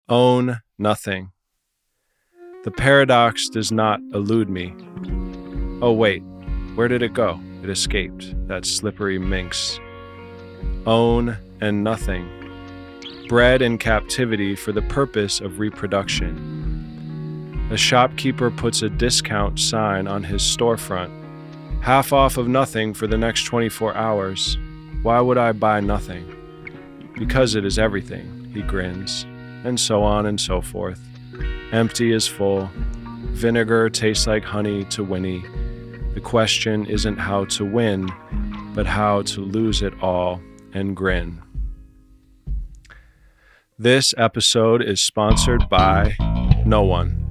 Own nothing. The paradox does not elude me. Oh, wait, where did it go? It escaped, that slippery minx. Own and nothing. Bred in captivity for the purpose of reproduction. A shopkeeper puts a discount sign on his storefront. Half off of nothing for the next 24 hours. Why would I buy nothing? Because it is everything, he grins, and so on and so forth. Empty is full. Vinegar tastes like honey to Winnie. The question isn't how to win, but how to lose it all and grin. This episode is sponsored by no one.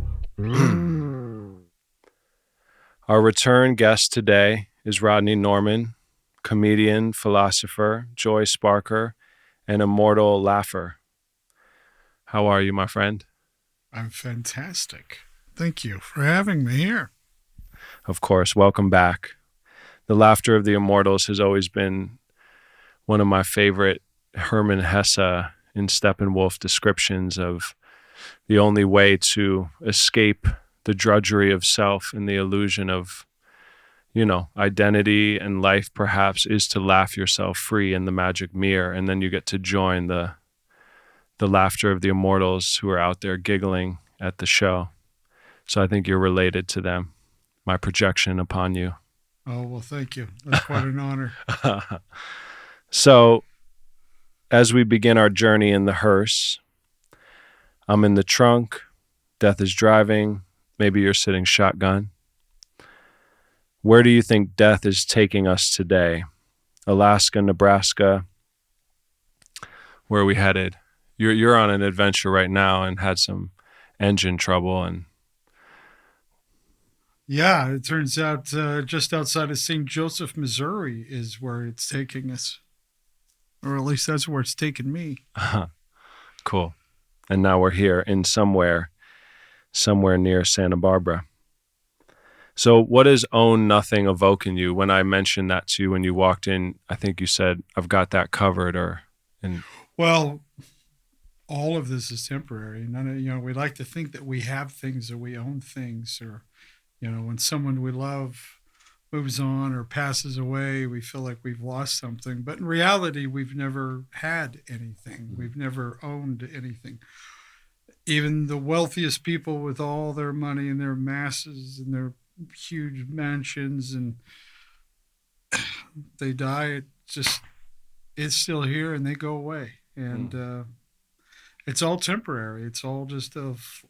Our return guest today is Rodney Norman, comedian, philosopher, joy sparker, and immortal laugher. How are you, my friend? I'm fantastic. Thank you for having me here. Of course, welcome back. The Laughter of the Immortals has always been one of my favorite Hermann Hesse and Steppenwolf descriptions of the only way to escape the drudgery of self and the illusion of, identity and life perhaps is to laugh yourself free in the magic mirror, and then you get to join the laughter of the immortals who are out there giggling at the show. So I think you're related to them. My projection upon you. Oh, well, thank you. That's quite an honor. So as we begin our journey in the hearse, I'm in the trunk, Death is driving, maybe you're sitting shotgun. Where do you think Death is taking us today? Alaska, Nebraska? Where are we headed? You're on an adventure right now and had some engine trouble and Yeah, it turns out just outside of St. Joseph, Missouri is where it's taking us. Or at least that's where it's taken me. Cool. And now we're here in somewhere near Santa Barbara. So what does own nothing evoke in you? When I mentioned that to you when you walked in, I think you said, I've got that covered Well, all of this is temporary. We like to think that we have things or we own things, or, when someone we love moves on or passes away, we feel like we've lost something. But in reality, we've never had anything. We've never owned anything. Even the wealthiest people with all their money and their masses and their huge mansions, and they die, it's still here and they go away. And it's all temporary. It's all just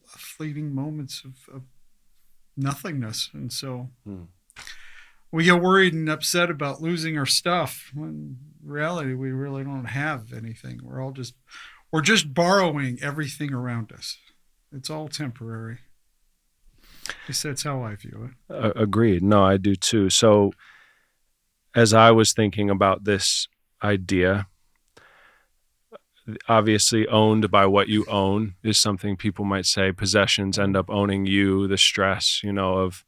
fleeting moments of nothingness. And so we get worried and upset about losing our stuff, when in reality we really don't have anything. We're just borrowing everything around us. It's all temporary. At least that's how I view it. Agreed. No, I do too. So as I was thinking about this idea, obviously owned by what you own is something people might say possessions end up owning you, the stress, of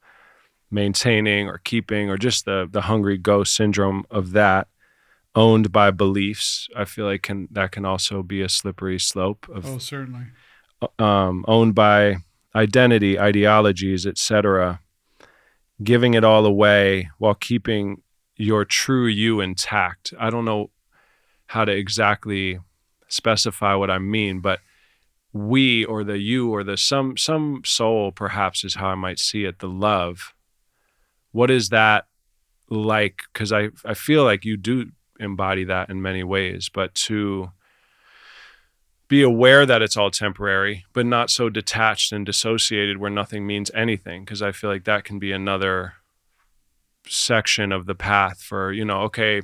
maintaining or keeping, or just the hungry ghost syndrome of that. Owned by beliefs, I feel like that can also be a slippery slope of. Oh, certainly. Owned by identity, ideologies, etc. Giving it all away while keeping your true you intact. I don't know how to exactly specify what I mean, but we, or the you, or the some soul perhaps is how I might see it, the love. What is that like? Because I feel like you do embody that in many ways, but to be aware that it's all temporary, but not so detached and dissociated where nothing means anything, because I feel like that can be another section of the path for, okay,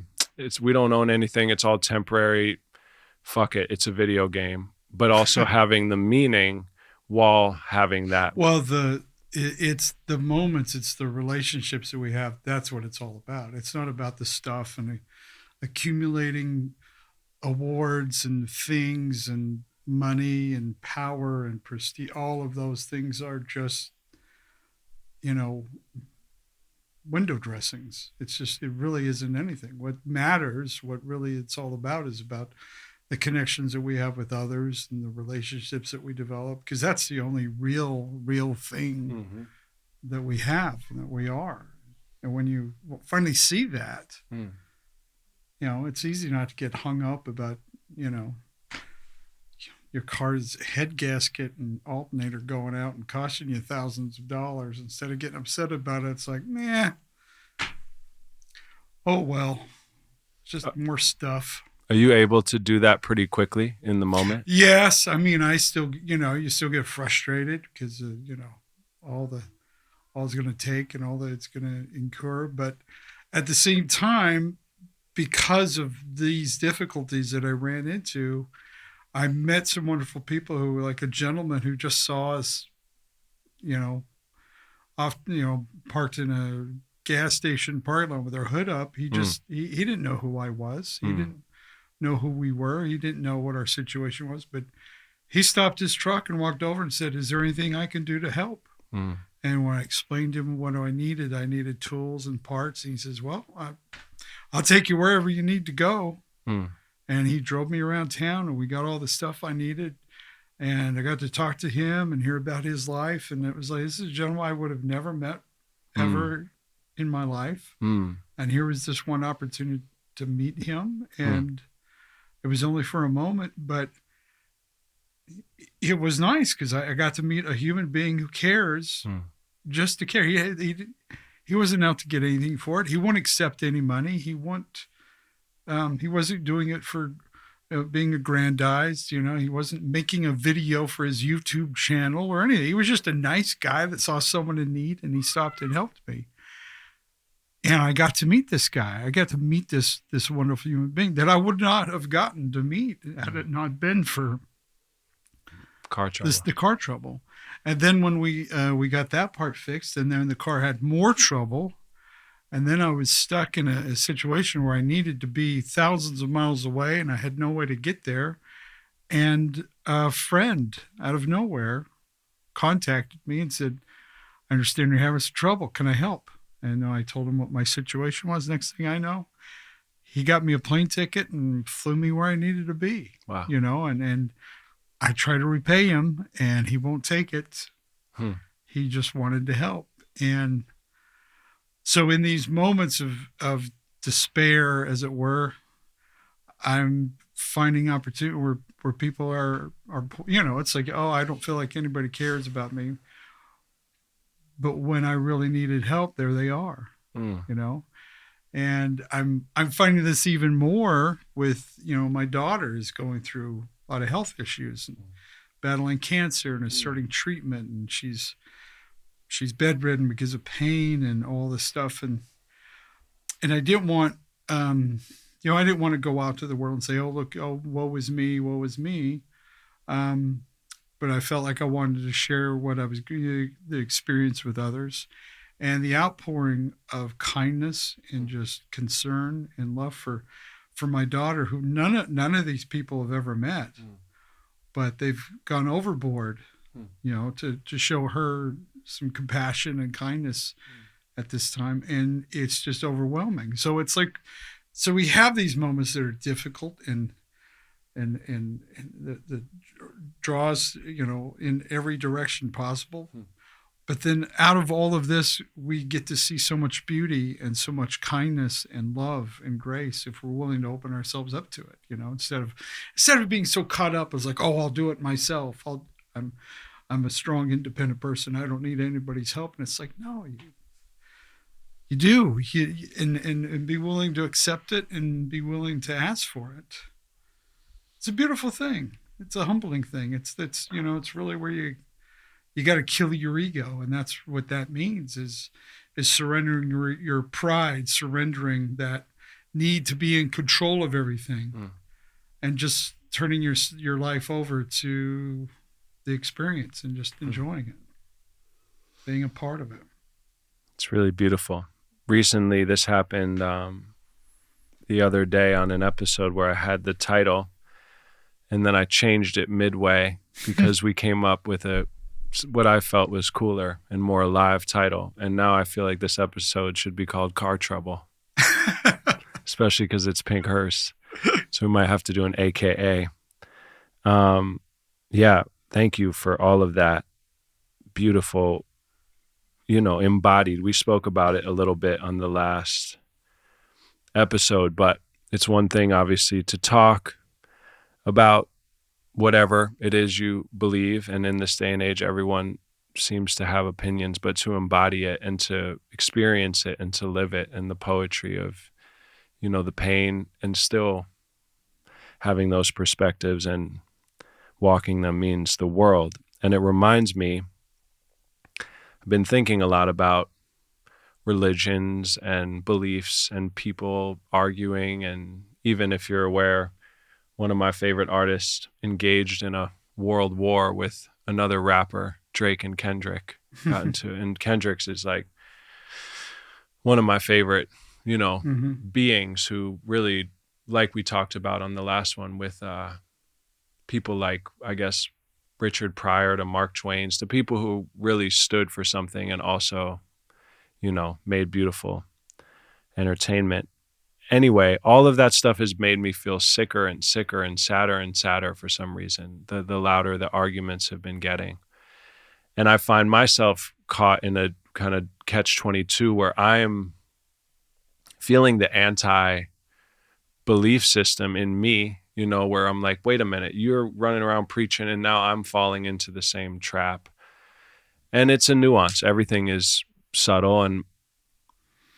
we don't own anything, it's all temporary, fuck it, it's a video game, but also having the meaning while having that. Well, it's the moments, it's the relationships that we have. That's what it's all about. It's not about the stuff and accumulating awards and things and money and power and prestige. All of those things are just, window dressings. It really isn't anything. What matters, what really it's all about, is about the connections that we have with others and the relationships that we develop, because that's the only real thing that we have and that we are. And when you finally see that, it's easy not to get hung up about, your car's head gasket and alternator going out and costing you thousands of dollars. Instead of getting upset about it, it's like, nah, oh, well, it's just more stuff. Are you able to do that pretty quickly in the moment? Yes. I mean, I still, you still get frustrated because, all it's going to take and all that it's going to incur. But at the same time, because of these difficulties that I ran into, I met some wonderful people who were like a gentleman who just saw us, parked in a gas station parking lot with our hood up. He just, he didn't know who I was. He didn't know who we were. He didn't know what our situation was, but he stopped his truck and walked over and said, "Is there anything I can do to help?" And when I explained to him what I needed tools and parts. And he says, "Well, I'll take you wherever you need to go." And he drove me around town and we got all the stuff I needed. And I got to talk to him and hear about his life. And it was like, this is a gentleman I would have never met ever in my life. And here was this one opportunity to meet him. And it was only for a moment, but it was nice because I got to meet a human being who cares just to care. He wasn't out to get anything for it. He won't accept any money. He wasn't doing it for being aggrandized. He wasn't making a video for his YouTube channel or anything. He was just a nice guy that saw someone in need and he stopped and helped me. And I got to meet this guy. I got to meet this wonderful human being that I would not have gotten to meet had it not been for the car trouble. And then when we got that part fixed, and then the car had more trouble, and then I was stuck in a situation where I needed to be thousands of miles away, and I had no way to get there. And a friend out of nowhere contacted me and said, "I understand you're having some trouble. Can I help?" And I told him what my situation was. Next thing I know, he got me a plane ticket and flew me where I needed to be. Wow. And I try to repay him and he won't take it. He just wanted to help. And so in these moments of despair, as it were, I'm finding opportunity where people are, it's like, oh, I don't feel like anybody cares about me. But when I really needed help, there they are, and I'm finding this even more with, my daughter is going through a lot of health issues and battling cancer and is starting treatment, and she's bedridden because of pain and all this stuff. And I didn't want, I didn't want to go out to the world and say, oh, look, oh, woe is me. But I felt like I wanted to share what I was the experience with others, and the outpouring of kindness and just concern and love for my daughter, who none of these people have ever met, but they've gone overboard, to show her some compassion and kindness at this time, and it's just overwhelming. So it's like, so we have these moments that are difficult and the draws, in every direction possible. But then out of all of this, we get to see so much beauty and so much kindness and love and grace if we're willing to open ourselves up to it, instead of being so caught up as like, oh, I'll do it myself. I'm a strong, independent person. I don't need anybody's help. And it's like, no, you do, and be willing to accept it and be willing to ask for it. It's a beautiful thing. It's a humbling thing. It's really where you got to kill your ego. And that's what that means is surrendering your pride, surrendering that need to be in control of everything, and just turning your life over to the experience and just enjoying it, being a part of it. It's really beautiful. Recently, this happened the other day on an episode where I had the title, and then I changed it midway because we came up with what I felt was cooler and more alive title. And now I feel like this episode should be called Car Trouble, especially because it's Pink Hearse. So So we might have to do an AKA. Yeah, thank you for all of that beautiful, embodied. We spoke about it a little bit on the last episode, but it's one thing, obviously, to talk about whatever it is you believe. And in this day and age, everyone seems to have opinions, but to embody it and to experience it and to live it, and the poetry of, the pain, and still having those perspectives and walking them means the world. And it reminds me, I've been thinking a lot about religions and beliefs and people arguing. And even if you're aware, one of my favorite artists engaged in a world war with another rapper, Drake and Kendrick, and Kendrick's is like one of my favorite, beings who really, like we talked about on the last one with people like, I guess, Richard Pryor to Mark Twain's, to people who really stood for something and also, made beautiful entertainment. Anyway, all of that stuff has made me feel sicker and sicker and sadder for some reason, the louder the arguments have been getting. And I find myself caught in a kind of catch-22 where I am feeling the anti-belief system in me, where I'm like, wait a minute, you're running around preaching and now I'm falling into the same trap. And it's a nuance. Everything is subtle. And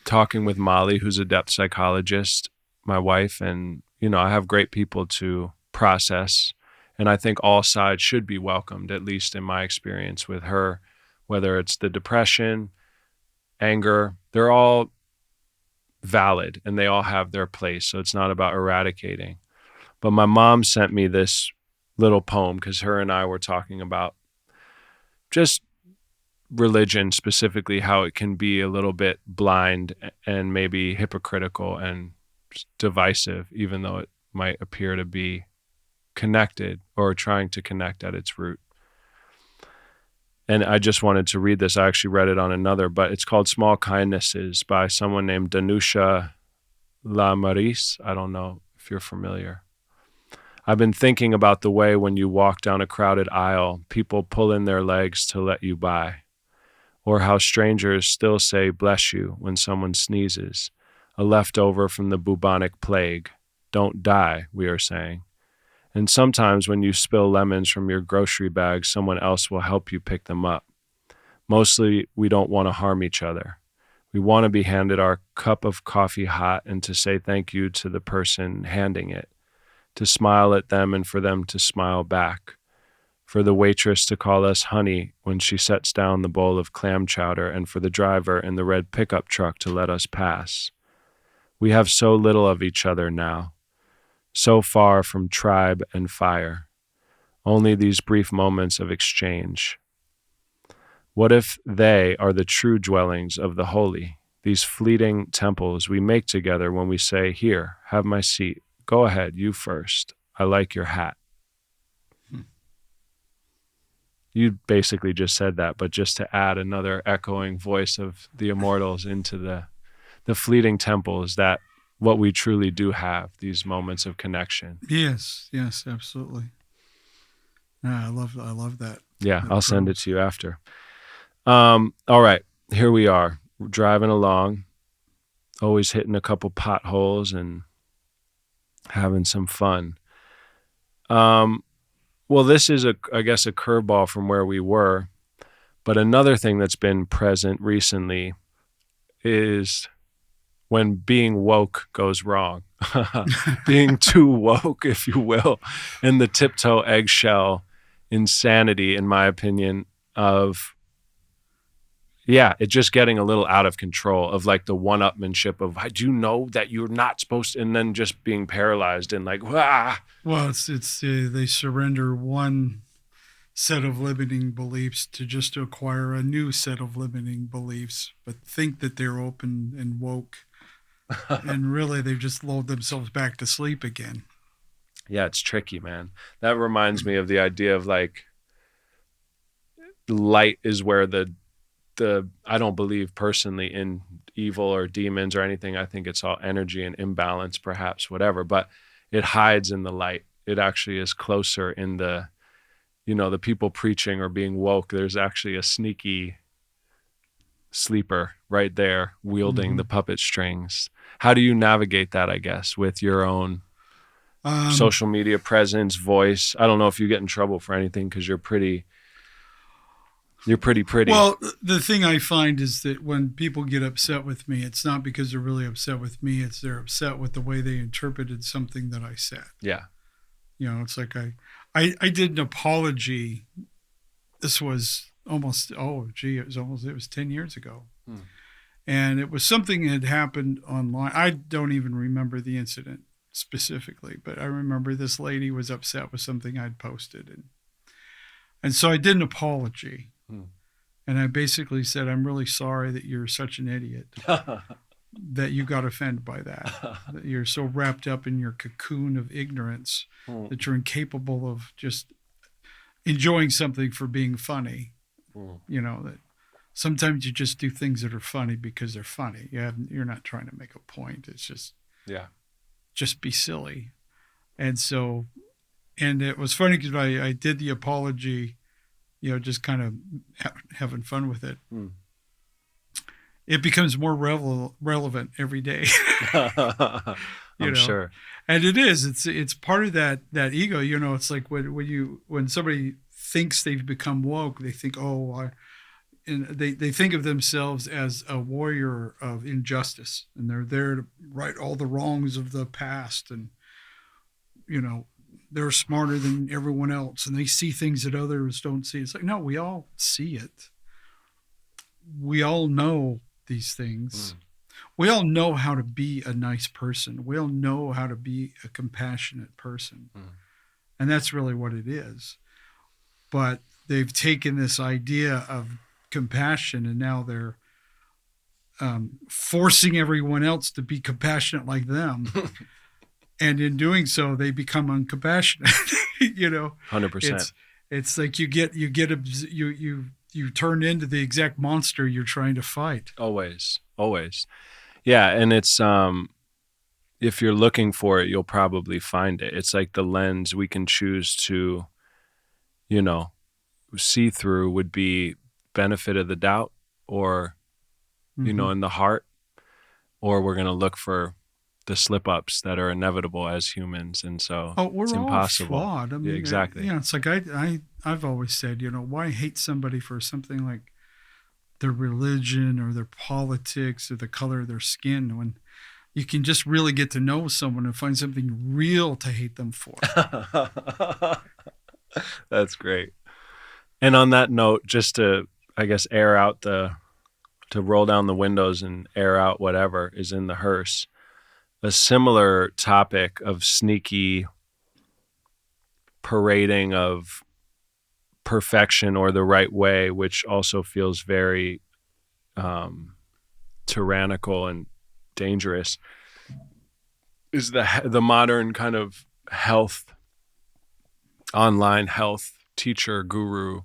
talking with Molly, who's a depth psychologist, my wife, and, I have great people to process. And I think all sides should be welcomed, at least in my experience with her, whether it's the depression, anger, they're all valid and they all have their place. So it's not about eradicating. But my mom sent me this little poem because her and I were talking about just religion, specifically how it can be a little bit blind and maybe hypocritical and divisive, even though it might appear to be connected or trying to connect at its root. And I just wanted to read this. I actually read it on another, but it's called Small Kindnesses by someone named Danusha Lamaris. I don't know if you're familiar. I've been thinking about the way when you walk down a crowded aisle, people pull in their legs to let you by, or how strangers still say bless you when someone sneezes, a leftover from the bubonic plague. Don't die, we are saying. And sometimes when you spill lemons from your grocery bag, someone else will help you pick them up. Mostly, we don't want to harm each other. We want to be handed our cup of coffee hot and to say thank you to the person handing it, to smile at them and for them to smile back, for the waitress to call us honey when she sets down the bowl of clam chowder, and for the driver in the red pickup truck to let us pass. We have so little of each other now, so far from tribe and fire, only these brief moments of exchange. What if they are the true dwellings of the holy, these fleeting temples we make together when we say, here, have my seat, go ahead, you first, I like your hat. You basically just said that, but just to add another echoing voice of the immortals into the fleeting temples, that what we truly do have, these moments of connection. Yes, absolutely. I love that. Yeah, I'll send it to you after. All right, here we are, driving along, always hitting a couple potholes and having some fun. Well, this is, I guess, a curveball from where we were, but another thing that's been present recently is when being woke goes wrong, being too woke, if you will, and the tiptoe eggshell insanity, in my opinion, of, it just getting a little out of control, of like the one-upmanship of, do you know that you're not supposed to, and then just being paralyzed and like, wah. Well, it's they surrender one set of limiting beliefs to just acquire a new set of limiting beliefs, but think that they're open and woke. And really, they've just lulled themselves back to sleep again. Yeah, it's tricky, man. That reminds me of the idea of like, light is where the I don't believe personally in evil or demons or anything. I think it's all energy and imbalance, perhaps, whatever. But it hides in the light. It actually is closer in the, the people preaching or being woke. There's actually a sneaky sleeper right there wielding the puppet strings. How do you navigate that, I guess, with your own social media presence, voice? I don't know if you get in trouble for anything because you're pretty. Well, the thing I find is that when people get upset with me, it's not because they're really upset with me. It's they're upset with the way they interpreted something that I said. Yeah. It's like I did an apology. This was it was 10 years ago. And it was something that had happened online. I don't even remember the incident specifically, but I remember this lady was upset with something I'd posted. And so I did an apology. And I basically said, I'm really sorry that you're such an idiot, that you got offended by that you're so wrapped up in your cocoon of ignorance that you're incapable of just enjoying something for being funny. That sometimes you just do things that are funny because they're funny. You're not trying to make a point. It's just be silly. And so, and it was funny because I did the apology, just kind of having fun with it. It becomes more relevant every day. I'm sure. And it is. It's part of that ego. It's like when somebody thinks they've become woke, they think, and they think of themselves as a warrior of injustice, and they're there to right all the wrongs of the past, and they're smarter than everyone else, and they see things that others don't see. It's like, no, we all see it. We all know these things. We all know how to be a nice person. We all know how to be a compassionate person. And that's really what it is. But they've taken this idea of compassion, and now they're forcing everyone else to be compassionate like them. And in doing so, they become uncompassionate. 100%. It's like you turn into the exact monster you're trying to fight. Always. Yeah, and it's if you're looking for it, you'll probably find it. It's like the lens we can choose to, see through would be benefit of the doubt, or in the heart, or we're going to look for the slip-ups that are inevitable as humans, and so we're it's impossible. All flawed. I mean, yeah, exactly. It's like I've always said, why hate somebody for something like their religion or their politics or the color of their skin, when you can just really get to know someone and find something real to hate them for. That's great. And on that note, just to, I guess, to roll down the windows and air out whatever is in the hearse, a similar topic of sneaky parading of perfection or the right way, which also feels very tyrannical and dangerous, is the modern kind of online health teacher guru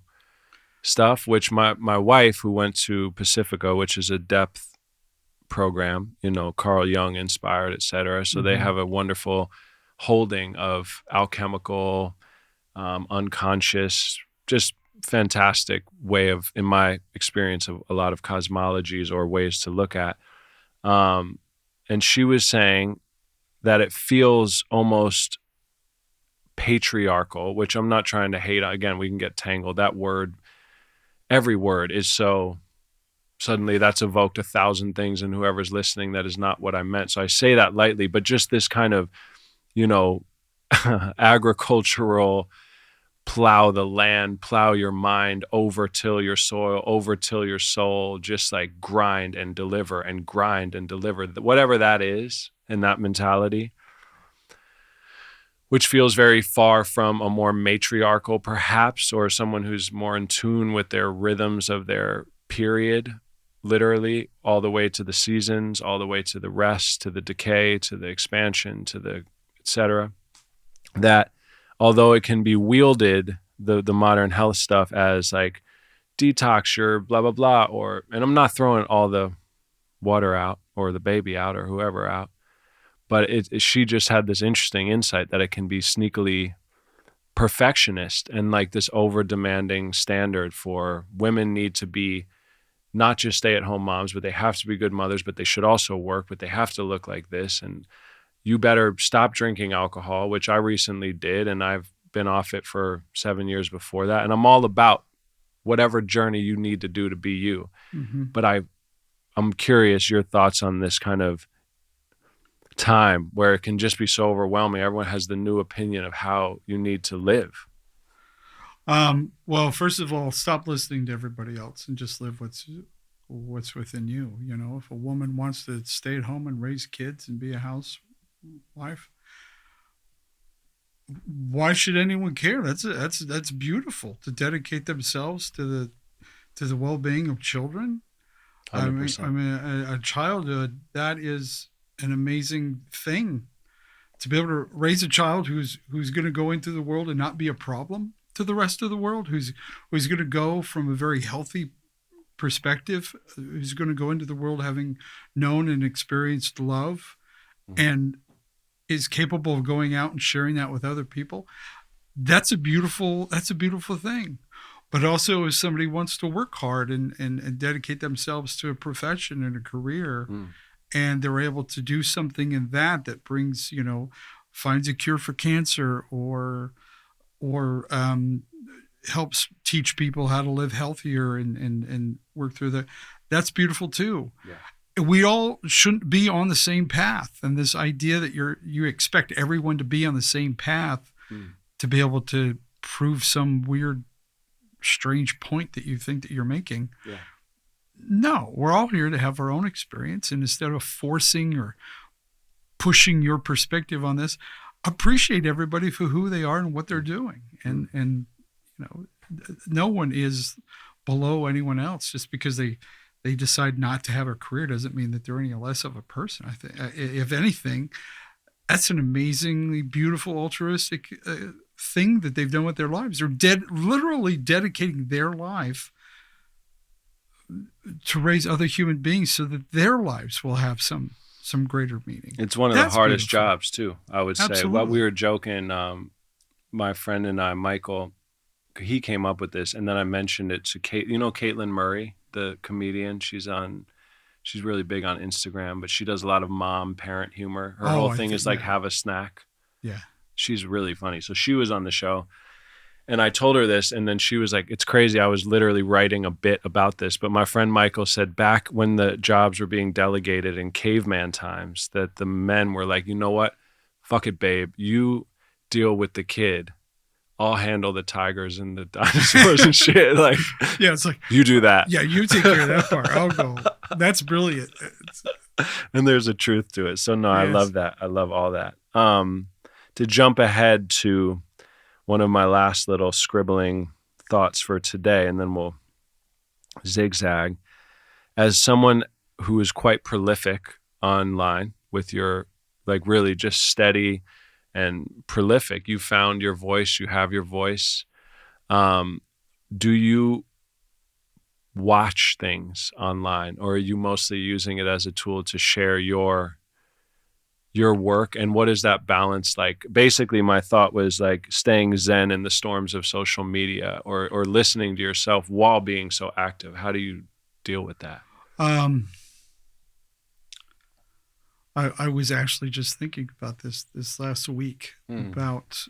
stuff, which my wife, who went to Pacifica, which is a depth program, Carl Jung inspired, etc. So they have a wonderful holding of alchemical, unconscious, just fantastic way of, in my experience, of a lot of cosmologies or ways to look at. And she was saying that it feels almost patriarchal, which I'm not trying to hate. Again, we can get tangled. That word, every word is so, suddenly that's evoked 1,000 things in whoever's listening that is not what I meant. So I say that lightly, but just this kind of, agricultural, plow the land, plow your mind, over-till your soil, over-till your soul, just like grind and deliver, whatever that is, and that mentality, which feels very far from a more matriarchal, perhaps, or someone who's more in tune with their rhythms of their period, literally, all the way to the seasons, all the way to the rest, to the decay, to the expansion, to the et cetera. That although it can be wielded, the modern health stuff, as like detox your blah, blah, blah, and I'm not throwing all the water out or the baby out or whoever out, But she just had this interesting insight that it can be sneakily perfectionist and like this over demanding standard for women need to be not just stay at home moms, but they have to be good mothers, but they should also work, but they have to look like this. And you better stop drinking alcohol, which I recently did. And I've been off it for 7 years before that. And I'm all about whatever journey you need to do to be you. Mm-hmm. But I'm curious your thoughts on this kind of time where it can just be so overwhelming. Everyone has the new opinion of how you need to live. Well, first of all, stop listening to everybody else and just live what's within you. You know, if a woman wants to stay at home and raise kids and be a housewife, why should anyone care? That's beautiful to dedicate themselves to the well-being of children. 100%. I mean, a childhood, that is an amazing thing. To be able to raise a child who's going to go into the world and not be a problem to the rest of the world, who's going to go from a very healthy perspective, who's going to go into the world having known and experienced love, and is capable of going out and sharing that with other people. That's a beautiful thing. But also, if somebody wants to work hard and dedicate themselves to a profession and a career, and they're able to do something in that brings, finds a cure for cancer or helps teach people how to live healthier and work through that's beautiful too. Yeah. We all shouldn't be on the same path. And this idea that you expect everyone to be on the same path to be able to prove some weird, strange point that you think that you're making. Yeah. No, we're all here to have our own experience. And instead of forcing or pushing your perspective on this, appreciate everybody for who they are and what they're doing. And no one is below anyone else. Just because they decide not to have a career doesn't mean that they're any less of a person. I think, if anything, that's an amazingly beautiful, altruistic thing that they've done with their lives. They're literally dedicating their life to raise other human beings so that their lives will have some greater meaning. It's one of the hardest beautiful. jobs too, I would say. Absolutely. What we were joking, my friend and I, Michael, he came up with this, and then I mentioned it to Kate. You know Caitlin Murray, the comedian? She's really big on Instagram, but she does a lot of mom parent humor. Her whole thing is like have a snack. Yeah. She's really funny. So she was on the show. And I told her this, and then she was like, it's crazy. I was literally writing a bit about this. But my friend Michael said back when the jobs were being delegated in caveman times, that the men were like, you know what? Fuck it, babe. You deal with the kid. I'll handle the tigers and the dinosaurs and shit. Like, yeah, it's like, you do that. Yeah, you take care of that part. I'll go. That's brilliant. And there's a truth to it. So no, yes. I love that. I love all that. To jump ahead to one of my last little scribbling thoughts for today, and then we'll zigzag. As someone who is quite prolific online with your, like really just steady and prolific, you found your voice, you have your voice. Do you watch things online, or are you mostly using it as a tool to share your work? And what is that balance like? Basically, my thought was like staying zen in the storms of social media, or listening to yourself while being so active. How do you deal with that? I was actually just thinking about this last week about,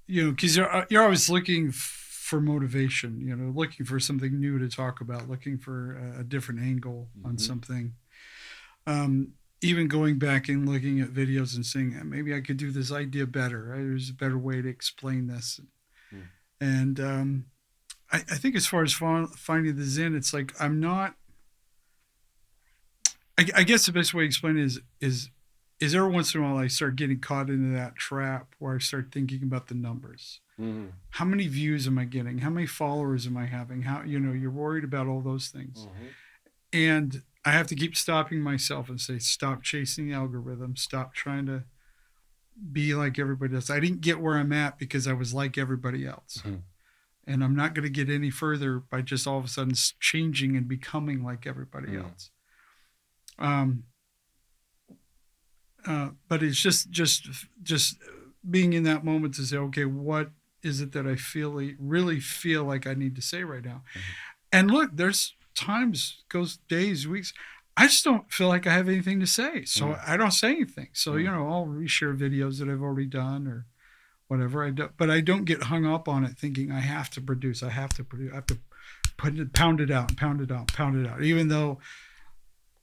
because you're always looking for motivation, looking for something new to talk about, looking for a different angle on something. Even going back and looking at videos and saying, maybe I could do this idea better. Right? There's a better way to explain this. And I think as far as finding the zen, it's like I'm not. I guess the best way to explain it is every once in a while I start getting caught into that trap where I start thinking about the numbers. How many views am I getting? How many followers am I having? How you're worried about all those things, and I have to keep stopping myself and say, stop chasing the algorithm. Stop trying to be like everybody else. I didn't get where I'm at because I was like everybody else. And I'm not going to get any further by just all of a sudden changing and becoming like everybody else. But it's just being in that moment to say, okay, what is it that I really feel like I need to say right now? Mhm. And look, there's times, goes days, weeks, I just don't feel like I have anything to say, so Mm. I don't say anything. So Mm. I'll reshare videos that I've already done or whatever. I do, but I don't get hung up on it, thinking I have to produce. I have to produce. I have to pound it out, pound it out, pound it out. Even though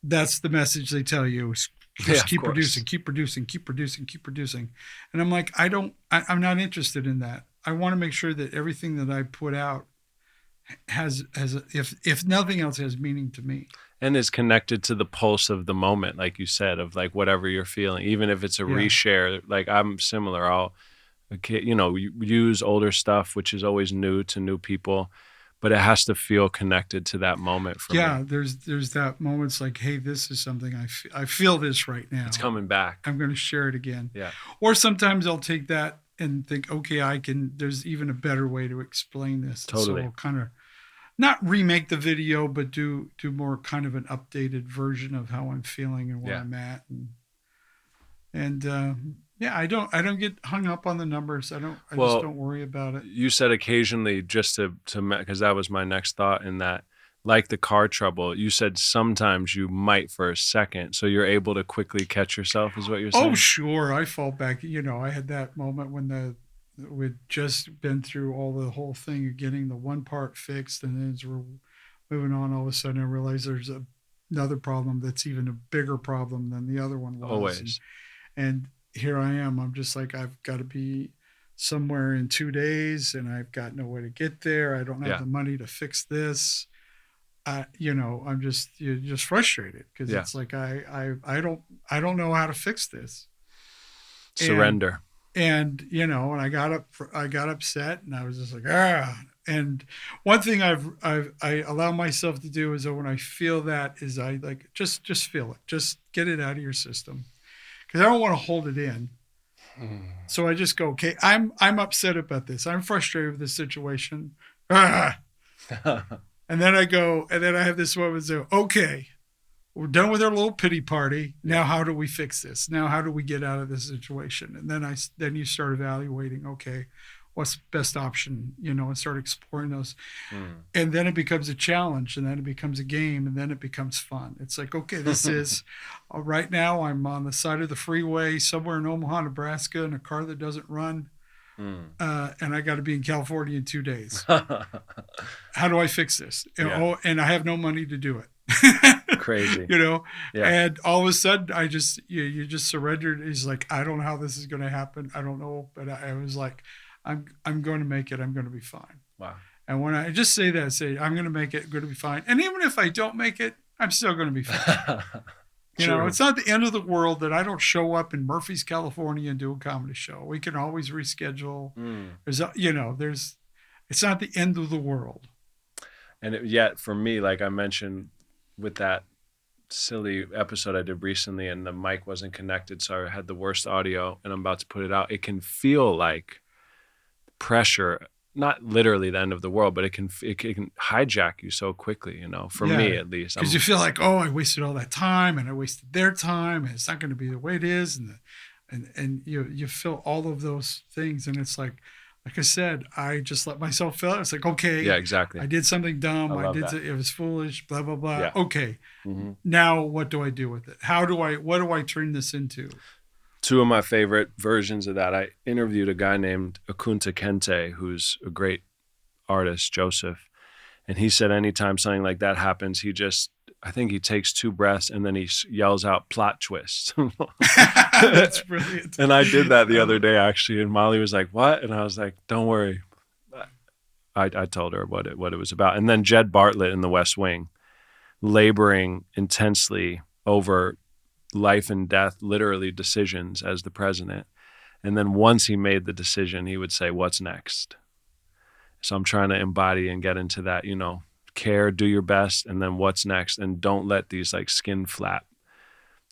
that's the message they tell you: is Yeah, just of keep course. producing, keep producing, keep producing, keep producing. And I'm like, I don't. I'm not interested in that. I want to make sure that everything that I put out if nothing else, has meaning to me. And is connected to the pulse of the moment, like you said, of like whatever you're feeling, even if it's a Yeah. reshare. Like I'm similar. I'll, use older stuff, which is always new to new people, but it has to feel connected to that moment for me. Yeah, there's that moments like, hey, this is something I feel this right It's now. coming back. I'm going to share it again. Yeah, Or sometimes I'll take that and think, okay, there's even a better way to explain this. And so totally. I'll kind of not remake the video, but do more kind of an updated version of how I'm feeling and where Yeah. I'm at. And yeah, I don't get hung up on the numbers. I just Well, don't worry about it. you said occasionally, just to because that was my next thought in that, like the car trouble, you said sometimes you might for a second, so you're able to quickly catch yourself, is what you're Oh, saying? sure. I fall back. I had that moment when we'd just been through the whole thing of getting the one part fixed, and then as we're moving on, all of a sudden I realized there's another problem that's even a bigger problem than the other one was, and Always. and here I am. I'm just like, I've got to be somewhere in 2 days, and I've got no way to get there. I don't have Yeah. the money to fix this. I'm just, you're just frustrated because Yeah. it's like I don't know how to fix this. and Surrender. and I got upset, and I was just like, ah. And one thing I allow myself to do is that when I feel that, is I like, just feel it, just get it out of your system, because I don't want to hold it in. So I just go, okay, I'm upset about this, I'm frustrated with this situation, ah. And then I go, and then I have this moment, so okay, we're done with our little pity party. Now, how do we fix this? Now, how do we get out of this situation? And then you start evaluating, okay, what's the best option, and start exploring those. Mm. And then it becomes a challenge, and then it becomes a game, and then it becomes fun. It's like, okay, this is right now I'm on the side of the freeway somewhere in Omaha, Nebraska, in a car that doesn't run. Mm. And I got to be in California in 2 days. How do I fix this? Yeah. And I have no money to do it. Crazy. Yeah. And all of a sudden, you just surrendered. He's like, I don't know how this is going to happen. I don't know, but I was like, I'm going to make it. I'm going to be fine. Wow. And when I just say that, I say, I'm going to make it. Going to be fine. And even if I don't make it, I'm still going to be fine. It's not the end of the world that I don't show up in Murphy's, California, and do a comedy show. We can always reschedule. Mm. It's not the end of the world. And yet, for me, like I mentioned with that silly episode I did recently, and the mic wasn't connected, so I had the worst audio, and I'm about to put it out. It can feel like pressure, not literally the end of the world, but it can hijack you so quickly. For me at least, because you feel like, oh, I wasted all that time, and I wasted their time, and it's not going to be the way it is, and you feel all of those things, and it's like I said, I just let myself feel it. It's like, okay, yeah, exactly. I did something dumb. It was foolish, blah, blah, blah. Yeah. Okay. Mm-hmm. Now what do I do with it? What do I turn this into? Two of my favorite versions of that, I interviewed a guy named Akunta Kente, who's a great artist, Joseph. And he said anytime something like that happens, I think he takes 2 breaths and then he yells out plot twist. That's brilliant. And I did that the other day, actually. And Molly was like, what? And I was like, don't worry. I told her what it was about. And then Jed Bartlett in The West Wing, laboring intensely over life and death, literally decisions as the president. And then once he made the decision, he would say, what's next? So I'm trying to embody and get into that, care, do your best, and then what's next, and don't let these like skin flap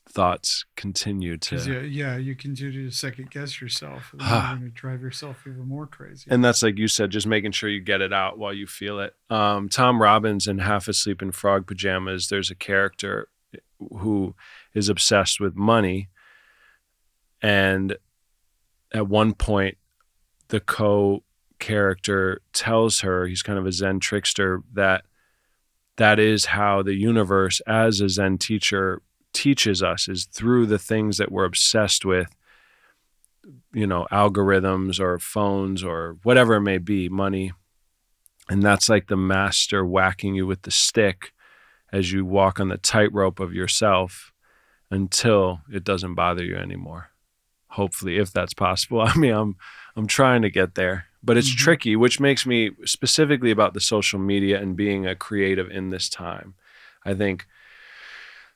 thoughts continue to. You continue to second guess yourself, and you're going to drive yourself even more crazy. And that's like you said, just making sure you get it out while you feel it. Tom Robbins in Half Asleep in Frog Pajamas, there's a character who is obsessed with money, And at one point, the co-character tells her, he's kind of a Zen trickster, that is how the universe, as a Zen teacher, teaches us, is through the things that we're obsessed with, algorithms or phones or whatever it may be, money. And that's like the master whacking you with the stick as you walk on the tightrope of yourself until it doesn't bother you anymore. Hopefully, if that's possible. I mean, I'm trying to get there, but it's tricky, which makes me specifically about the social media and being a creative in this time. I think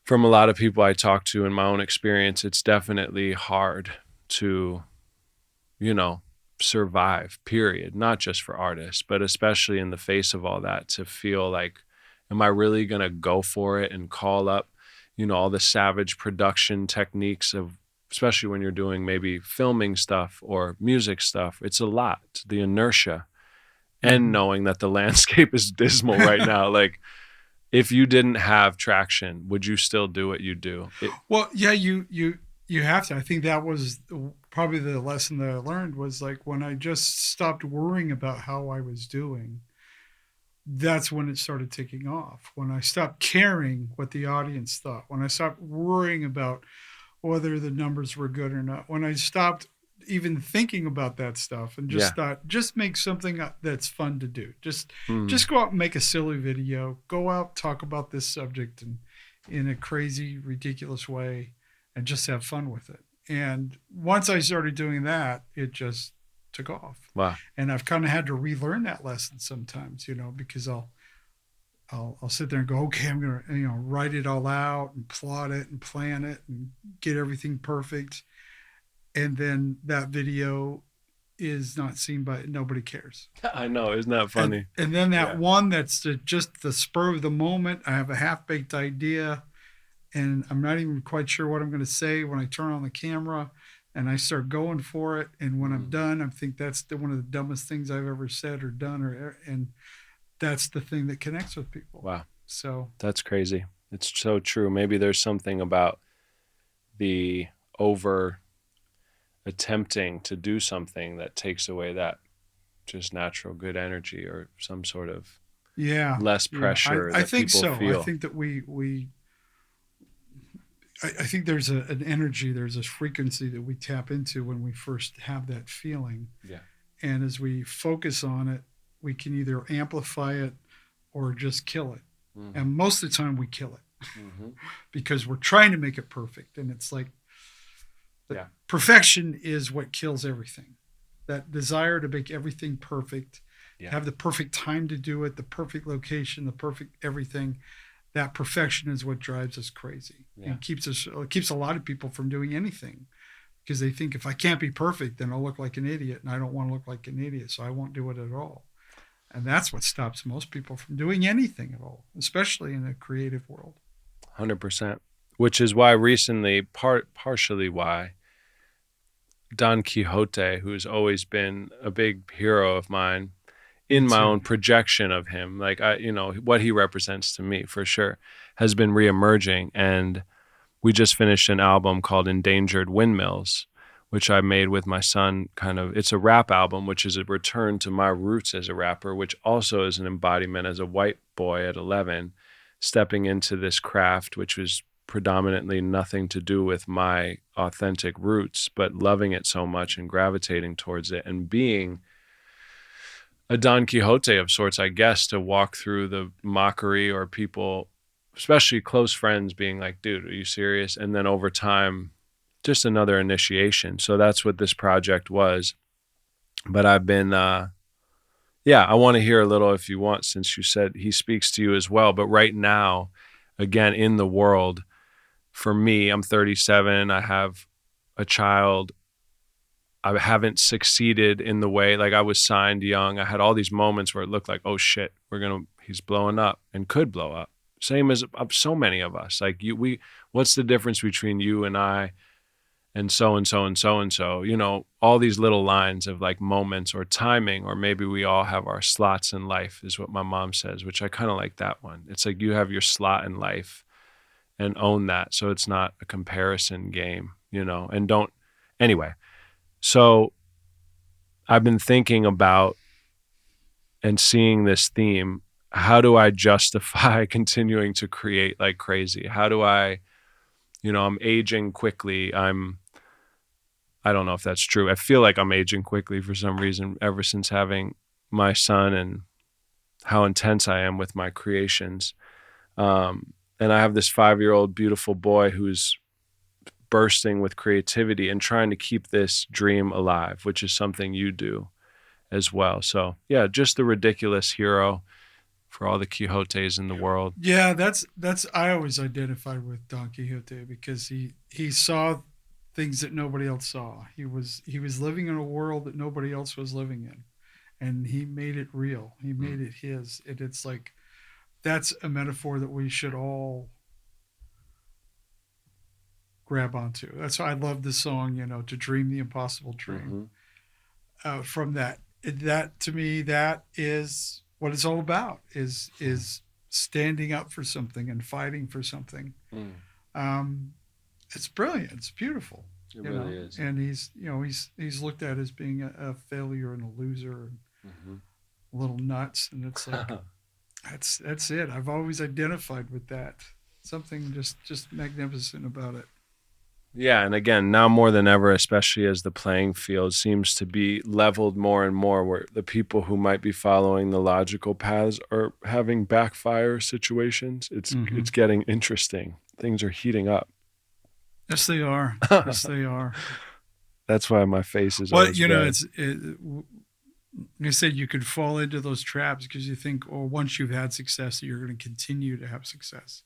from a lot of people I talk to in my own experience, it's definitely hard to, survive, period. Not just for artists, but especially in the face of all that, to feel like, am I really going to go for it and call up, all the savage production techniques of, especially when you're doing maybe filming stuff or music stuff. It's a lot, the inertia, and knowing that the landscape is dismal right now. Like, if you didn't have traction, would you still do what you do? Well, yeah, you have to. I think that was probably the lesson that I learned, was like when I just stopped worrying about how I was doing, that's when it started taking off. When I stopped caring what the audience thought, when I stopped worrying about whether the numbers were good or not, when I stopped even thinking about that stuff and just thought, just make something that's fun to do. Just go out and make a silly video, go out, talk about this subject and in a crazy, ridiculous way, and just have fun with it. And once I started doing that, it just took off. Wow. And I've kind of had to relearn that lesson sometimes, because I'll sit there and go, okay, I'm going to, write it all out and plot it and plan it and get everything perfect. And then that video is not seen by, nobody cares. I know. Isn't that funny? And then that one that's just the spur of the moment. I have a half-baked idea and I'm not even quite sure what I'm going to say when I turn on the camera and I start going for it. And when I'm done, I think that's one of the dumbest things I've ever said or done, and that's the thing that connects with people. Wow. So that's crazy. It's so true. Maybe there's something about the over attempting to do something that takes away that just natural good energy or some sort of less pressure. I think people so. feel. I think that I think there's an energy, there's a frequency that we tap into when we first have that feeling. Yeah. And as we focus on it, we can either amplify it or just kill it. And most of the time we kill it because we're trying to make it perfect. And it's like perfection is what kills everything. That desire to make everything perfect, have the perfect time to do it, the perfect location, the perfect everything. That perfection is what drives us crazy and keeps a lot of people from doing anything, because they think if I can't be perfect, then I'll look like an idiot, and I don't want to look like an idiot, so I won't do it at all. And that's what stops most people from doing anything at all, especially in a creative world. 100%. Which is why recently, partially why, Don Quixote, who's always been a big hero of mine in my own projection of him, like what he represents to me for sure, has been reemerging. And we just finished an album called Endangered Windmills, which I made with my son. It's a rap album, which is a return to my roots as a rapper, which also is an embodiment as a white boy at 11, stepping into this craft, which was predominantly nothing to do with my authentic roots, but loving it so much and gravitating towards it and being a Don Quixote of sorts, I guess, to walk through the mockery or people, especially close friends, being like, dude, are you serious? And then over time, just another initiation. So that's what this project was. But I've been, I want to hear a little if you want, since you said he speaks to you as well. But right now, again, in the world, for me, I'm 37, I have a child. I haven't succeeded in the way, like I was signed young. I had all these moments where it looked like, oh shit, he's blowing up and could blow up. Same as so many of us. Like what's the difference between you and I and so and so and so and so? All these little lines of like moments or timing, or maybe we all have our slots in life, is what my mom says, which I kind of like that one. It's like you have your slot in life and own that. So it's not a comparison game, and don't Anyway, so I've been thinking about and seeing this theme. How do I justify continuing to create like crazy? How do I, I'm aging quickly. I don't know if that's true. I feel like I'm aging quickly for some reason ever since having my son and how intense I am with my creations. And I have this 5-year-old beautiful boy who's bursting with creativity and trying to keep this dream alive, which is something you do as well. So yeah, just the ridiculous hero for all the Quixotes in the world. Yeah, that's I always identified with Don Quixote because he saw things that nobody else saw. He was living in a world that nobody else was living in, and he made it real. He made it his. It's like that's a metaphor that we should all grab onto. That's why I love the song, to dream the impossible dream. From that to me, that is what it's all about. Is standing up for something and fighting for something. It's brilliant. It's beautiful. It really is. And he's looked at as being a failure and a loser and a little nuts. And it's like that's it. I've always identified with that. Something just magnificent about it. Yeah, and again, now more than ever, especially as the playing field seems to be leveled more and more, where the people who might be following the logical paths are having backfire situations. It's getting interesting. Things are heating up. Yes, they are. Yes, they are. That's why my face is. Well, like I said, you could fall into those traps because you think, once you've had success, you're going to continue to have success,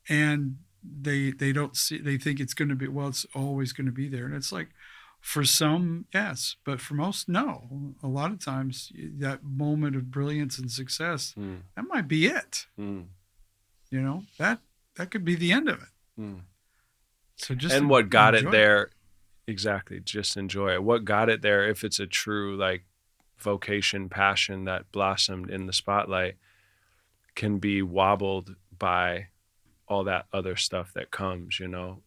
and they don't see. They think it's going to be, it's always going to be there, and it's like, for some, yes, but for most, no. A lot of times, that moment of brilliance and success, that might be it. That could be the end of it. So and what got it there, exactly, just enjoy it. What got it there, if it's a true like vocation, passion that blossomed in the spotlight, can be wobbled by all that other stuff that comes,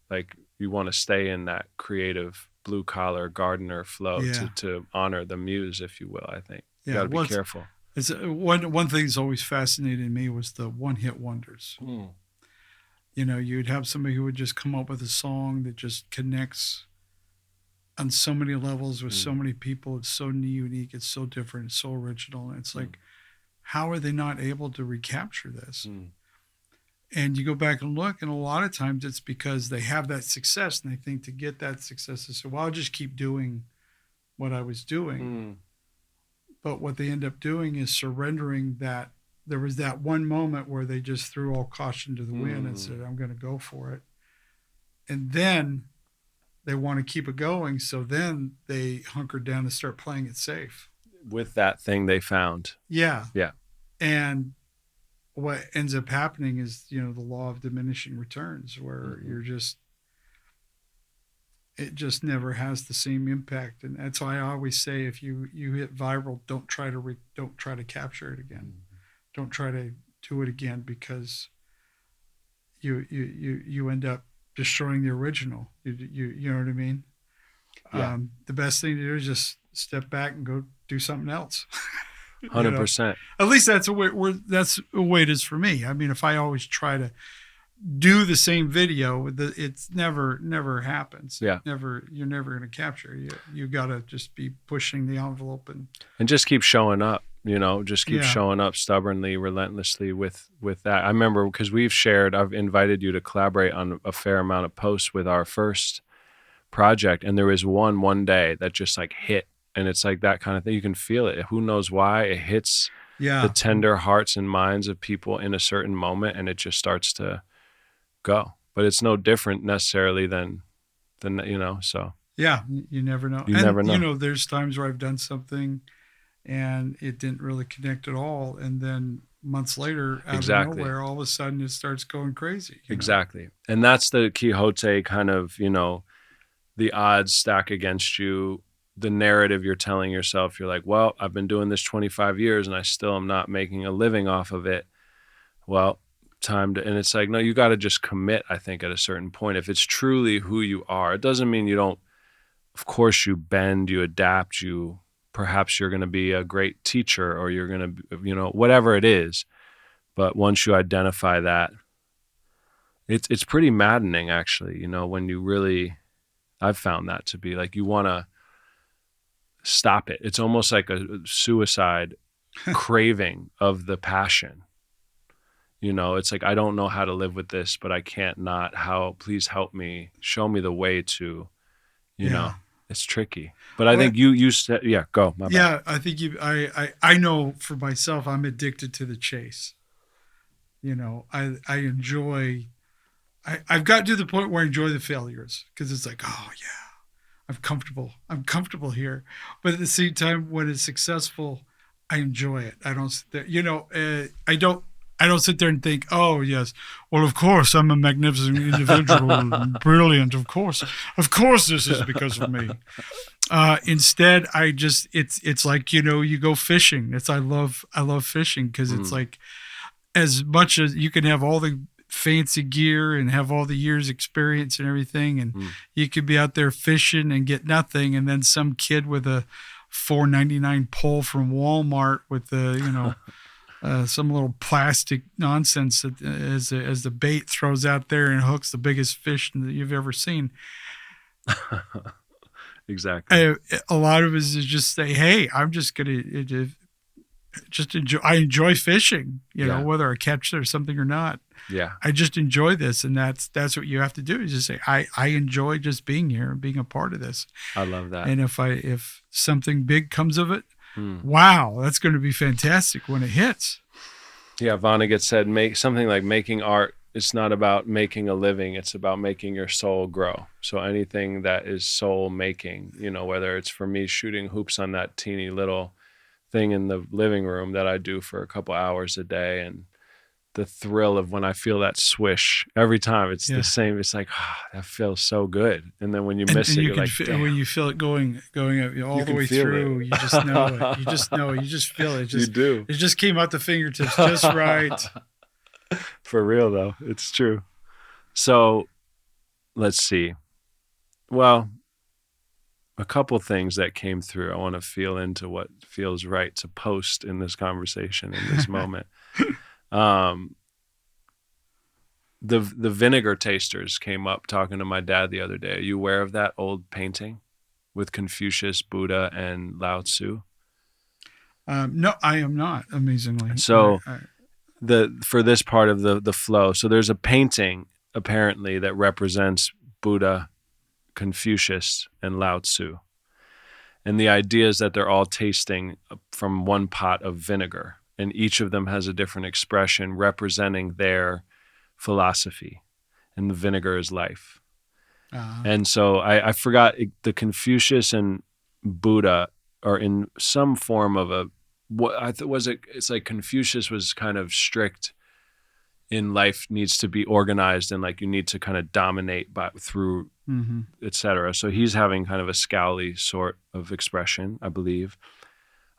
like you want to stay in that creative blue collar gardener flow to honor the muse, if you will. I think you got to be careful. It's one thing that's always fascinated me was the one-hit wonders. You'd have somebody who would just come up with a song that just connects on so many levels with so many people. It's so unique. It's so different. It's so original. And it's like, how are they not able to recapture this? And you go back and look, and a lot of times it's because they have that success and they think to get that success, they say, well, I'll just keep doing what I was doing. But what they end up doing is surrendering that. There was that one moment where they just threw all caution to the wind and said, I'm going to go for it. And then they want to keep it going. So then they hunkered down and start playing it safe. With that thing they found. Yeah. Yeah. And what ends up happening is, the law of diminishing returns, where it just never has the same impact. And that's why I always say, if you hit viral, don't try to capture it again. Don't try to do it again, because you end up destroying the original. You know what I mean? Yeah. The best thing to do is just step back and go do something else. 100%. At least that's the way it is for me. I mean, if I always try to do the same video, it's never happens. Yeah. You're never going to capture. You got to just be pushing the envelope and just keep showing up. Just keep showing up stubbornly, relentlessly with that. I remember, because I've invited you to collaborate on a fair amount of posts with our first project, and there was one day that just like hit, and it's like that kind of thing. You can feel it. Who knows why it hits the tender hearts and minds of people in a certain moment, and it just starts to go. But it's no different necessarily than so. Yeah, you never know. You never know. There's times where I've done something and it didn't really connect at all, and then months later, out of nowhere, all of a sudden it starts going crazy. Exactly. And that's the Quixote kind of, the odds stack against you, the narrative you're telling yourself. You're like, well, I've been doing this 25 years and I still am not making a living off of it. Well, and it's like, no, you got to just commit, I think, at a certain point. If it's truly who you are, it doesn't mean you don't of course you bend, you adapt, perhaps you're going to be a great teacher, or you're going to, whatever it is. But once you identify that, it's pretty maddening, actually, when you really, I've found that to be like, you want to stop it. It's almost like a suicide craving of the passion. It's like, I don't know how to live with this, but I can't not. Please help me, show me the way to, it's tricky. But I think you said, go. My bad. Yeah, I think I know for myself, I'm addicted to the chase. I enjoy, I've gotten to the point where I enjoy the failures, because it's like, oh yeah, I'm comfortable here. But at the same time, when it's successful, I enjoy it. I don't sit there, I don't sit there and think, oh yes, well of course I'm a magnificent individual, and brilliant. Of course this is because of me. Instead, it's like, you go fishing. I love fishing, because it's like, as much as you can have all the fancy gear and have all the years experience and everything, and you could be out there fishing and get nothing, and then some kid with a $4.99 pole from Walmart with the some little plastic nonsense that as the bait throws out there and hooks the biggest fish that you've ever seen. Exactly. A lot of us is just say, hey, I'm just gonna just enjoy. I enjoy fishing, whether I catch it or something or not. Yeah, I just enjoy this, and that's what you have to do, is just say, I enjoy just being here and being a part of this. I love that. And if something big comes of it, wow, that's going to be fantastic when it hits. Yeah, Vonnegut said, make something like making art. It's not about making a living. It's about making your soul grow. So anything that is soul making, whether it's, for me, shooting hoops on that teeny little thing in the living room that I do for a couple hours a day, and the thrill of when I feel that swish every time, it's the same. It's like, that feels so good. And then when you miss it, you're like, when you feel it going up, all the way through, you just know it. You just know it. You just feel it. You do. It just came out the fingertips just right. For real, though. It's true. So let's see. Well, a couple things that came through. I want to feel into what feels right to post in this conversation in this moment. The vinegar tasters came up talking to my dad the other day. Are you aware of that old painting with Confucius, Buddha, and Lao Tzu? No, I am not, amazingly. So for this part of the flow, so there's a painting apparently that represents Buddha, Confucius, and Lao Tzu. And the idea is that they're all tasting from one pot of vinegar, and each of them has a different expression representing their philosophy, and the vinegar is life. And so I forgot, the Confucius and Buddha are in some form of it's like Confucius was kind of strict in life, needs to be organized, and like you need to kind of dominate through etc. So he's having kind of a scowly sort of expression, I believe.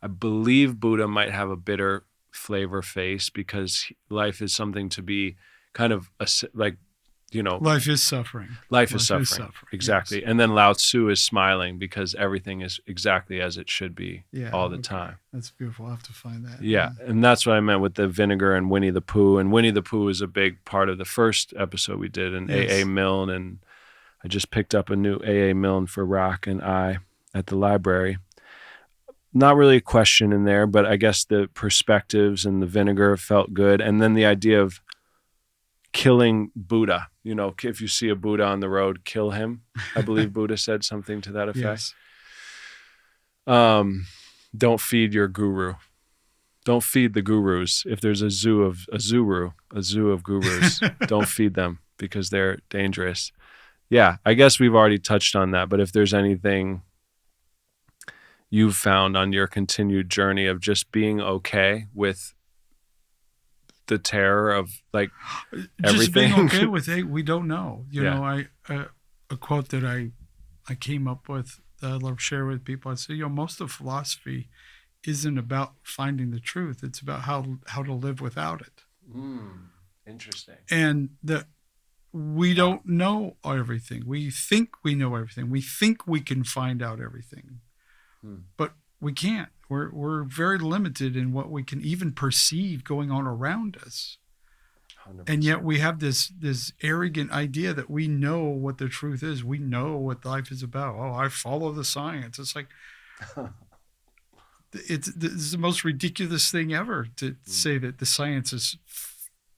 I believe Buddha might have a bitter flavor face, because life is something to be kind of life is suffering. Life is suffering. Exactly. Yes. And then Lao Tzu is smiling because everything is exactly as it should be all the time. That's beautiful. I'll have to find that. Yeah. And that's what I meant with the vinegar and Winnie the Pooh. And Winnie the Pooh is a big part of the first episode we did, in A.A. Milne. And I just picked up a new A.A. Milne for Rock and I at the library. Not really a question in there, but I guess the perspectives and the vinegar felt good. And then the idea of killing Buddha, if you see a Buddha on the road, kill him. I believe Buddha said something to that effect. Yes. Don't feed your guru. Don't feed the gurus. If there's a zoo of gurus, don't feed them, because they're dangerous. Yeah, I guess we've already touched on that, but if there's anything you've found on your continued journey of just being okay with the terror of like everything. Just being okay with it, we don't know. A quote that I came up with that I love to share with people. I say, most of philosophy isn't about finding the truth. It's about how to live without it. Interesting. And we don't know everything. We think we know everything. We think we can find out everything, but we can't. We're very limited in what we can even perceive going on around us. 100%. And yet we have this arrogant idea that we know what the truth is. We know what life is about. Oh, I follow the science. It's like it's the most ridiculous thing ever to say that the science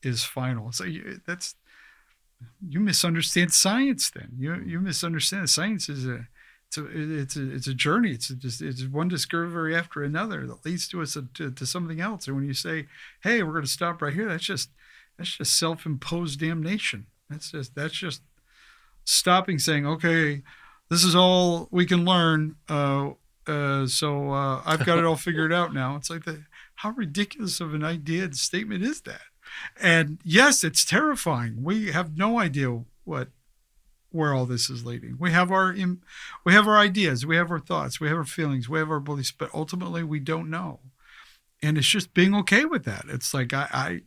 is final. So that's, you misunderstand science. Then you misunderstand science is it's a journey. It's one discovery after another that leads to us to something else. And when you say, hey, we're going to stop right here, that's just self-imposed damnation. That's just stopping, saying, okay, this is all we can learn. So I've got it all figured out now. It's like, how ridiculous of an idea and statement is that? And yes, it's terrifying. We have no idea where all this is leading. We have our ideas, we have our thoughts, we have our feelings, we have our beliefs, but ultimately we don't know. And it's just being okay with that. It's like I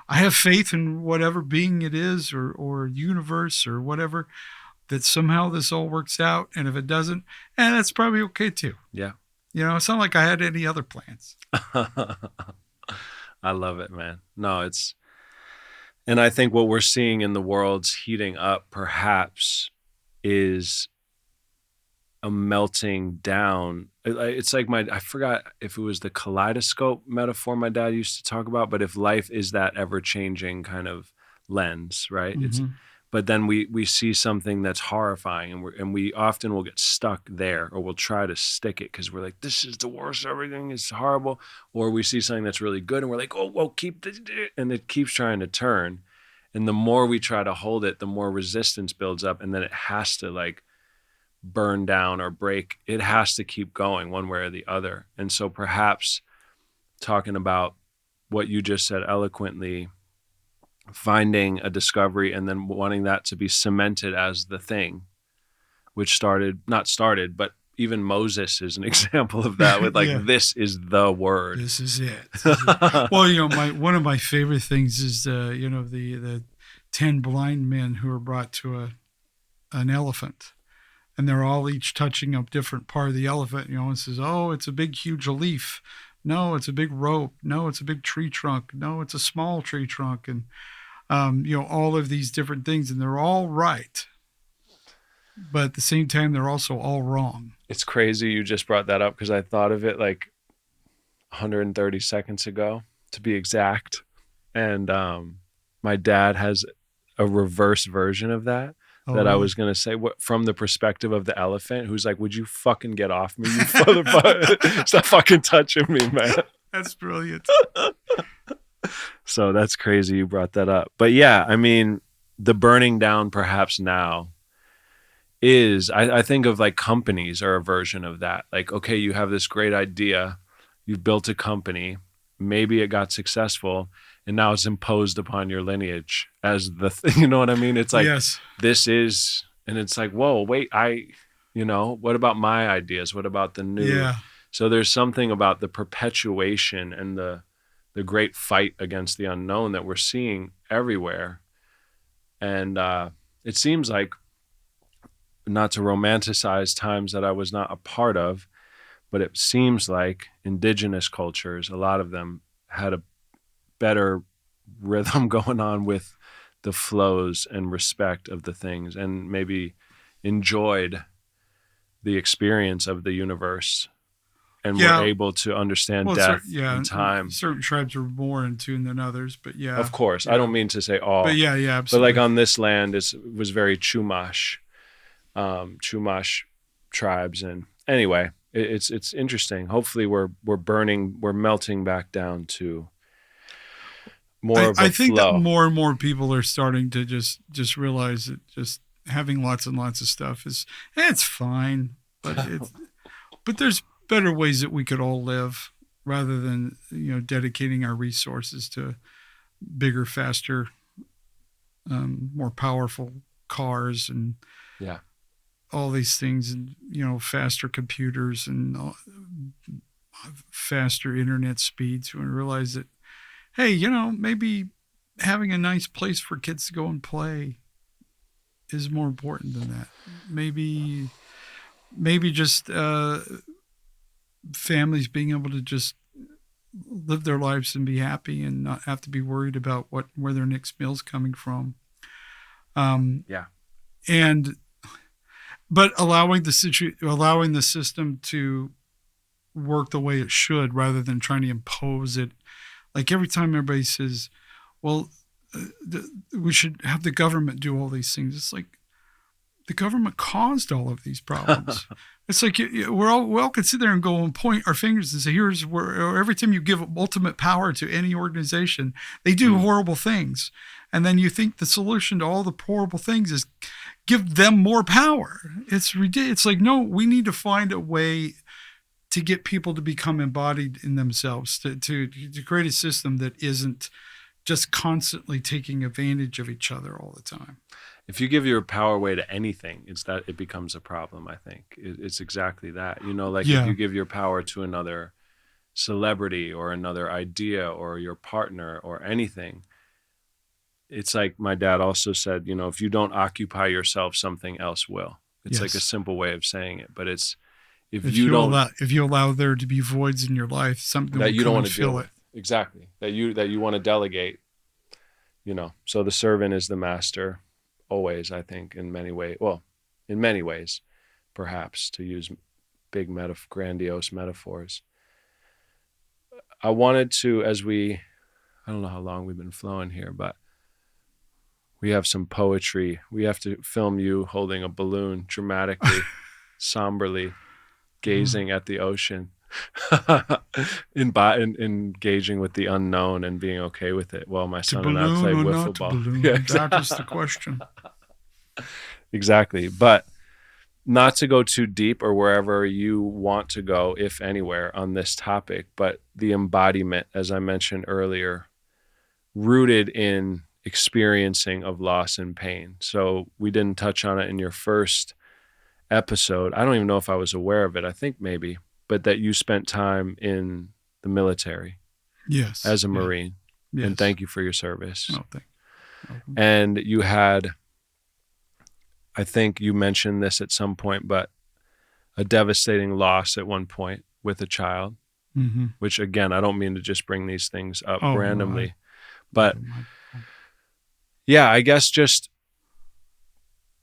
have faith in whatever being it is, or universe or whatever, that somehow this all works out. And if it doesn't, that's probably okay too. Yeah. It's not like I had any other plans. I love it, man. No, and I think what we're seeing in the world's heating up perhaps is a melting down. It's like I forgot if it was the kaleidoscope metaphor my dad used to talk about, but if life is that ever-changing kind of lens, right? Mm-hmm. But then we see something that's horrifying, and we often will get stuck there, or we'll try to stick it because we're like, this is the worst, everything is horrible. Or we see something that's really good and we're like, oh, well, keep this, and it keeps trying to turn. And the more we try to hold it, the more resistance builds up, and then it has to like burn down or break. It has to keep going one way or the other. And so perhaps talking about what you just said eloquently, finding a discovery and then wanting that to be cemented as the thing, which not started, but even Moses is an example of that with like, Yeah. This is the word. This is it. Well, one of my favorite things is the 10 blind men who are brought to an elephant, and they're all each touching a different part of the elephant. And says, oh, it's a big, huge leaf. No, it's a big rope. No, it's a big tree trunk. No, it's a small tree trunk. And, all of these different things, and they're all right. But at the same time, they're also all wrong. It's crazy you just brought that up, because I thought of it like 130 seconds ago, to be exact. And my dad has a reverse version of that. I was going to say, from the perspective of the elephant, who's like, would you fucking get off me, you motherfucker? Stop fucking touching me, man. That's brilliant. So that's crazy you brought that up. But yeah, I mean, the burning down perhaps now is, I think of like companies are a version of that. Like, okay, you have this great idea, you've built a company, maybe it got successful, and now it's imposed upon your lineage as the you know what I mean? It's like, yes. This is, and it's like, whoa, wait, what about my ideas? What about the new? Yeah. So there's something about the perpetuation and the great fight against the unknown that we're seeing everywhere. And it seems like, not to romanticize times that I was not a part of, but it seems like indigenous cultures, a lot of them had a better rhythm going on with the flows and respect of the things, and maybe enjoyed the experience of the universe, and were able to understand death and time. Certain tribes are more in tune than others, but yeah. Of course. Yeah. I don't mean to say all. But yeah, absolutely. But like on this land, it was very Chumash tribes. And anyway, it's interesting. Hopefully we're melting back down to more of a I think flow. that more and more people are starting to just realize that just having lots and lots of stuff it's fine, but but there's better ways that we could all live, rather than dedicating our resources to bigger, faster, more powerful cars and all these things, and faster computers and faster internet speeds. We realize that, hey, maybe having a nice place for kids to go and play is more important than that. Maybe just families being able to just live their lives and be happy and not have to be worried about where their next meal's coming from. Yeah. But allowing the system to work the way it should, rather than trying to impose it. Like every time everybody says, "Well, we should have the government do all these things," it's like the government caused all of these problems. It's like we all could sit there and go and point our fingers and say, "Here's where." Or every time you give ultimate power to any organization, they do horrible things, and then you think the solution to all the horrible things is give them more power. It's ridiculous. It's like, no, we need to find a way to get people to become embodied in themselves, to create a system that isn't just constantly taking advantage of each other all the time. If you give your power away to anything, it's that it becomes a problem, I think. It's exactly that. If you give your power to another celebrity or another idea or your partner or anything, it's like my dad also said, if you don't occupy yourself, something else will. It's like a simple way of saying it, but it's, if you allow there to be voids in your life, something that you don't want to fill deal with. Exactly. That you want to delegate, so the servant is the master always, I think, in many ways, perhaps, to use big grandiose metaphors. I wanted to, I don't know how long we've been flowing here, but we have some poetry. We have to film you holding a balloon dramatically, somberly, gazing at the ocean, engaging with the unknown and being okay with it while my son and I play wiffle ball. Yeah, exactly. That is the question. Exactly. But not to go too deep or wherever you want to go, if anywhere, on this topic, but the embodiment, as I mentioned earlier, rooted in experiencing of loss and pain. So we didn't touch on it in your first episode. I don't even know if I was aware of it. I think maybe, but that you spent time in the military. Yes. As a Marine. Yes. And thank you for your service. Oh, thank you. And you had, I think you mentioned this at some point, but a devastating loss at one point with a child, which again, I don't mean to just bring these things up randomly, but yeah, I guess just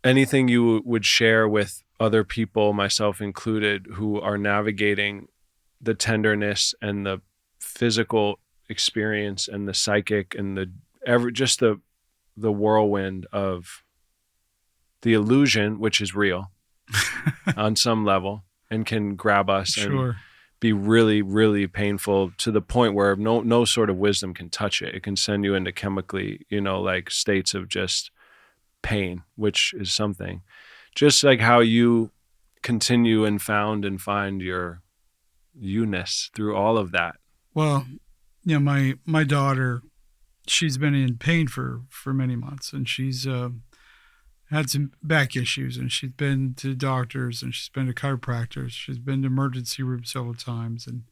anything you would share with other people, myself included, who are navigating the tenderness and the physical experience and the psychic and the whirlwind of the illusion, which is real on some level and can grab us and be really, really painful to the point where no sort of wisdom can touch it. It can send you into chemically, like states of just pain, which is something. Just like how you continue and find your you-ness through all of that. Well, my daughter, she's been in pain for many months, and she's had some back issues, and she's been to doctors, and she's been to chiropractors. She's been to emergency room several times and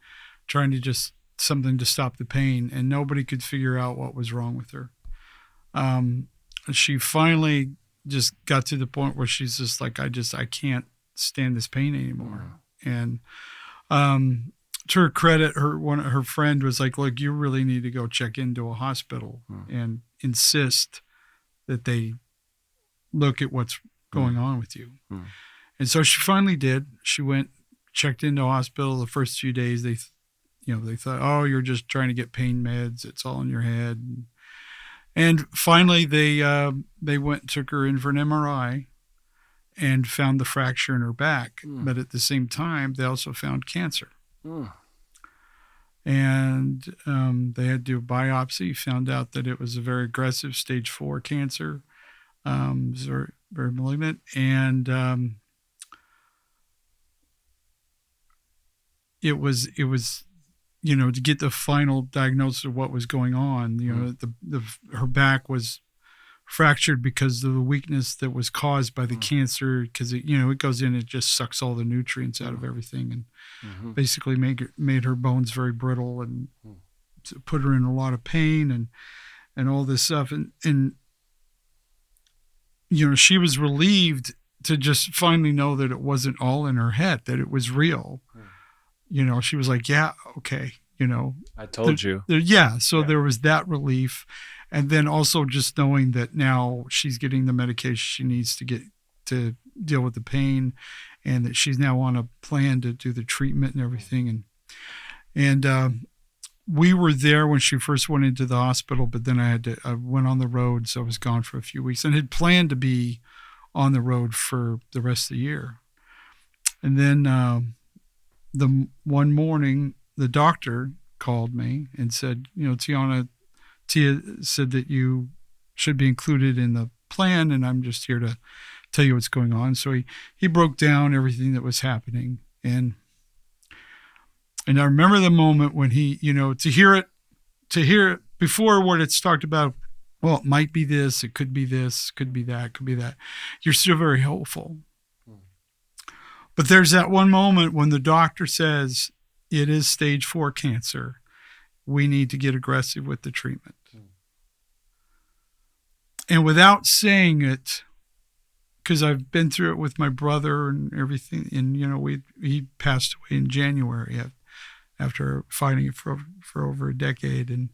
trying to just something to stop the pain, and nobody could figure out what was wrong with her. She finally just got to the point where she's just like, I can't stand this pain anymore. And to her credit, her friend was like, look, you really need to go check into a hospital and insist that they look at what's going on with you. And so she finally did. She went, checked into a hospital. The first few days, they thought, oh, you're just trying to get pain meds. It's all in your head. And finally, they went and took her in for an MRI and found the fracture in her back. But at the same time, they also found cancer. And they had to do a biopsy, found out that it was a very aggressive stage 4 cancer. It was very, very malignant. And it was to get the final diagnosis of what was going on, her back was fractured because of the weakness that was caused by the cancer, because it goes in, it just sucks all the nutrients out of everything, and basically made her bones very brittle and put her in a lot of pain. and all this stuff. And she was relieved to just finally know that it wasn't all in her head, that it was real. She was like, yeah, okay. I told you. There was that relief. And then also just knowing that now she's getting the medication she needs to get to deal with the pain, and that she's now on a plan to do the treatment and everything. And we were there when she first went into the hospital, but then I went on the road, so I was gone for a few weeks and had planned to be on the road for the rest of the year. And then the one morning, the doctor called me and said, Tia said that you should be included in the plan, and I'm just here to tell you what's going on. So he broke down everything that was happening. And I remember the moment when he, to hear it before what it's talked about, well, it might be this, it could be this, could be that, could be that. You're still very hopeful. But there's that one moment when the doctor says, it is stage 4 cancer. We need to get aggressive with the treatment. And without saying it, because I've been through it with my brother and everything, and he passed away in January after fighting it for over a decade, and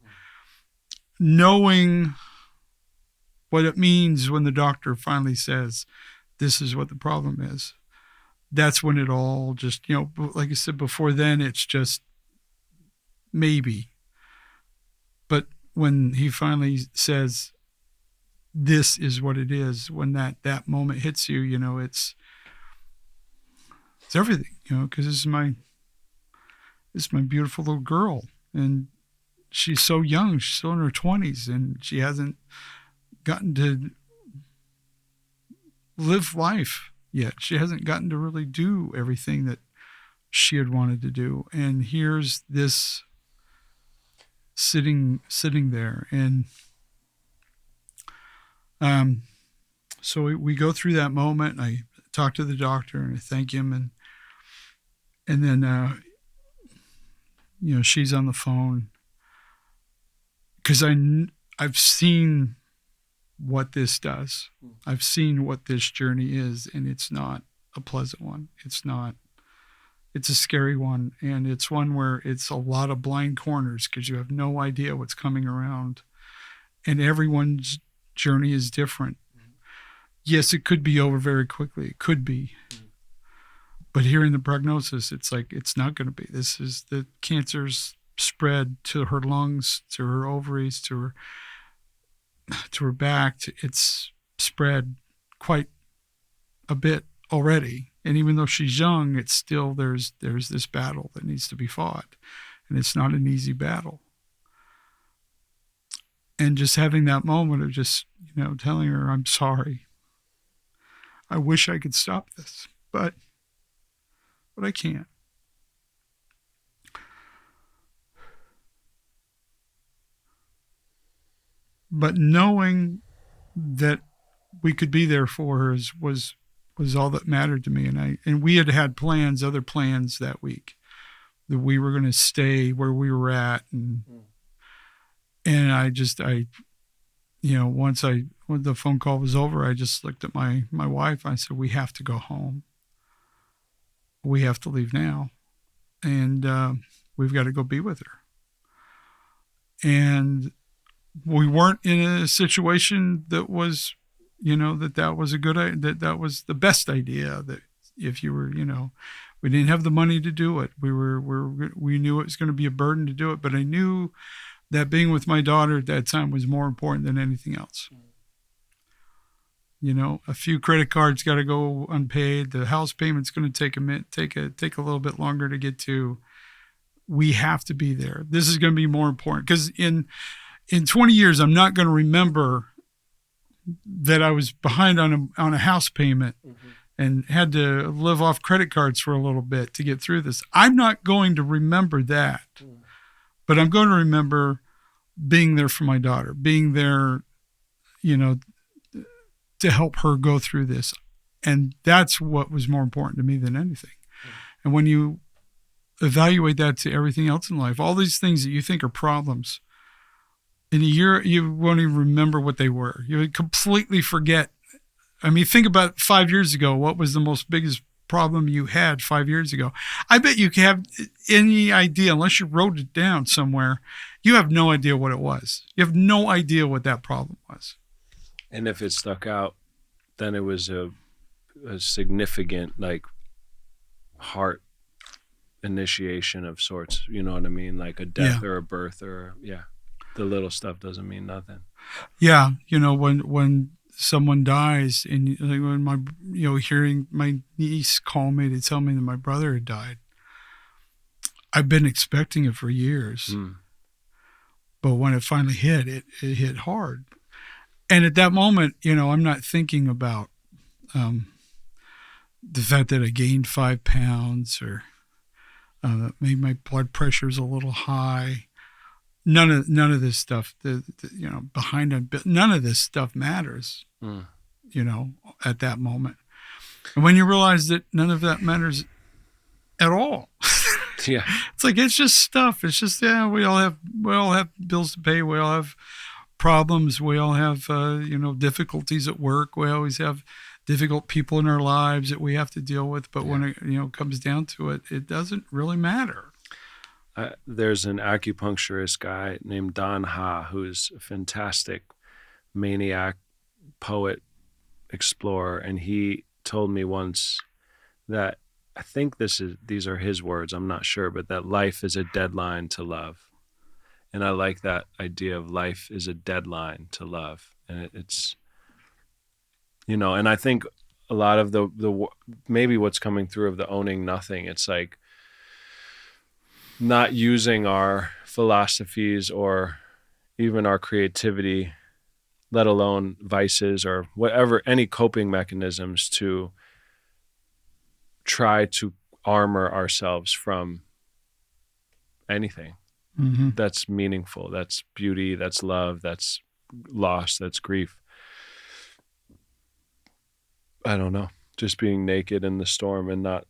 knowing what it means when the doctor finally says, this is what the problem is. That's when it all just, like I said before then, it's just maybe. But when he finally says, this is what it is, when that moment hits you, it's everything, because this is my beautiful little girl, and she's so young, she's still in her 20s, and she hasn't gotten to live life yet. She hasn't gotten to really do everything that she had wanted to do. And here's this sitting there. And so we go through that moment, and I talk to the doctor and I thank him. And then, she's on the phone, because I've seen what this does. I've seen what this journey is, and it's not a pleasant one. It's a scary one, and it's one where it's a lot of blind corners, because you have no idea what's coming around, and everyone's journey is different. Yes, it could be over very quickly. It could be. But hearing the prognosis, it's like, it's not going to be. This is the cancer's spread to her lungs, to her ovaries, to her back. It's spread quite a bit already. And even though she's young, it's still, there's this battle that needs to be fought. And it's not an easy battle. And just having that moment of just, telling her, I'm sorry. I wish I could stop this, but I can't. But knowing that we could be there for her was all that mattered to me. And we had plans, other plans that week, that we were going to stay where we were at. And when the phone call was over, I just looked at my wife. I said, we have to go home. We have to leave now. And we've got to go be with her. And we weren't in a situation that was, that was a good idea, that was the best idea, that if you were, we didn't have the money to do it. We knew it was going to be a burden to do it, but I knew that being with my daughter at that time was more important than anything else. A few credit cards got to go unpaid. The house payment's going to take a little bit longer to get to. We have to be there. This is going to be more important, because in 20 years, I'm not going to remember that I was behind on a house payment and had to live off credit cards for a little bit to get through this. I'm not going to remember that, but I'm going to remember being there for my daughter, being there, to help her go through this. And that's what was more important to me than anything. And when you evaluate that to everything else in life, all these things that you think are problems, in a year, you won't even remember what they were. You would completely forget. I mean, think about 5 years ago. What was the most biggest problem you had 5 years ago? I bet you can have any idea, unless you wrote it down somewhere. You have no idea what it was. You have no idea what that problem was. And if it stuck out, then it was a significant, like, heart initiation of sorts. You know what I mean? Like a death or a birth or, the little stuff doesn't mean nothing. Yeah. When someone dies, and like when my, hearing my niece call me to tell me that my brother had died, I've been expecting it for years. But when it finally hit, it hit hard. And at that moment, I'm not thinking about the fact that I gained 5 pounds or maybe my blood pressure is a little high. None of this stuff, behind it, none of this stuff matters, at that moment. And when you realize that none of that matters at all, yeah, it's like, it's just stuff. It's just, we all have bills to pay. We all have problems. We all have, difficulties at work. We always have difficult people in our lives that we have to deal with. But when it, comes down to it, it doesn't really matter. There's an acupuncturist guy named Don Ha, who's a fantastic maniac, poet, explorer, and he told me once that, I think these are his words, I'm not sure, but that life is a deadline to love. And I like that idea of life is a deadline to love. And it's, and I think a lot of the maybe what's coming through of the owning nothing, it's like not using our philosophies or even our creativity, let alone vices or whatever, any coping mechanisms to try to armor ourselves from anything that's meaningful, that's beauty, that's love, that's loss, that's grief. I don't know, just being naked in the storm and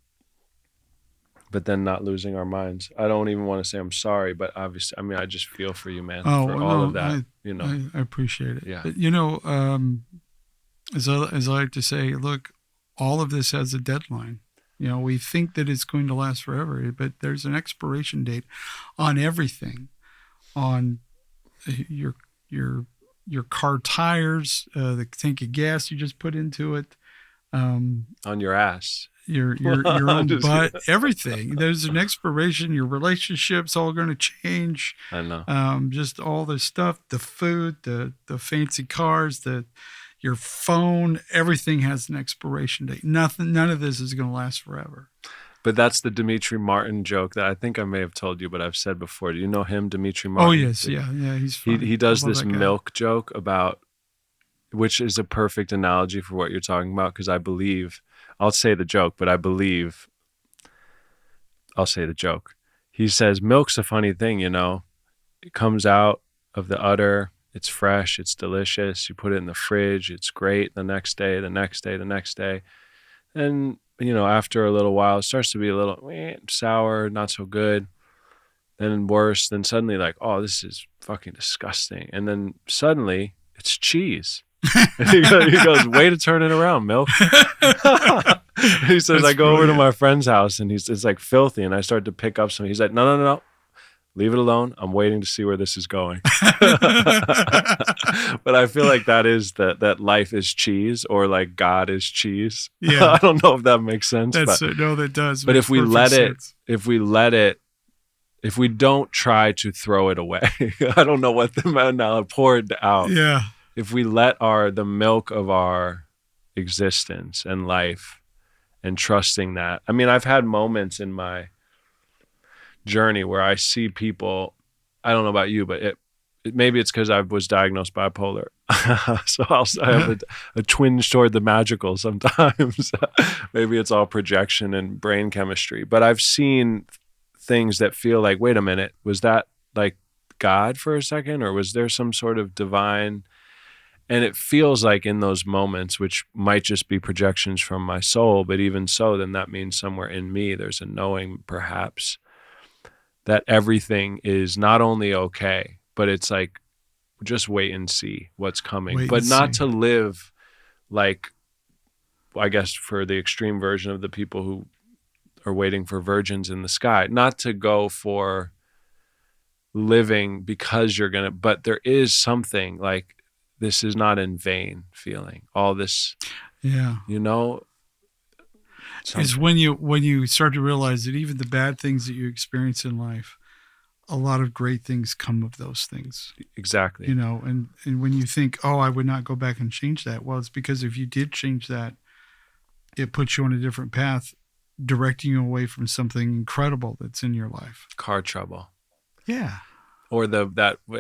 but then not losing our minds. I don't even want to say I'm sorry, but obviously, I mean, I just feel for you, man, for all of that, I appreciate it. Yeah. But, as I like to say, look, all of this has a deadline. We think that it's going to last forever, but there's an expiration date on everything, on your car tires, the tank of gas you just put into it, on your ass, your own butt, everything. There's an expiration. Your relationship's all going to change. I know. Just all the stuff, the food, the fancy cars, your phone, everything has an expiration date. None of this is going to last forever. But that's the Demetri Martin joke that I think I may have told you, but I've said before. Do you know him, Demetri Martin? Oh, yes. Yeah, he's funny. He does this milk joke about, which is a perfect analogy for what you're talking about, because I believe, I'll say the joke. He says, milk's a funny thing, It comes out of the udder. It's fresh. It's delicious. You put it in the fridge. It's great. The next day. And, after a little while, it starts to be a little sour, not so good. Then worse. Then suddenly like, oh, this is fucking disgusting. And then suddenly it's cheese. And he goes, way to turn it around, milk. He says, that's I go over to my friend's house and it's like filthy. And I start to pick up some. He's like, no. Leave it alone. I'm waiting to see where this is going. But I feel like that is that life is cheese, or like God is cheese. Yeah. I don't know if that makes sense. No, that does. But if we let it, if we don't try to throw it away, I don't know what the man now poured out. Yeah. If we let the milk of our existence and life and trusting that. I mean, I've had moments in my journey where I see people, I don't know about you, but maybe it's because I was diagnosed bipolar. So I have a twinge toward the magical sometimes. Maybe it's all projection and brain chemistry, but I've seen things that feel like, wait a minute, was that like God for a second, or was there some sort of divine? And it feels like in those moments, which might just be projections from my soul, but even so, then that means somewhere in me, there's a knowing perhaps that everything is not only okay, but it's like just wait and see what's coming, Wait but and not see. to live like, I guess for the extreme version of the people who are waiting for virgins in the sky, not to go for living because you're going to, but there is something like, this is not in vain feeling, all this, Yeah. you know, Is something. when you start to realize that even the bad things that you experience in life, a lot of great things come of those things. Exactly. You know, and when you think, oh, I would not go back and change that, well, it's because if you did change that, it puts you on a different path, directing you away from something incredible that's in your life. Car trouble. Yeah. Or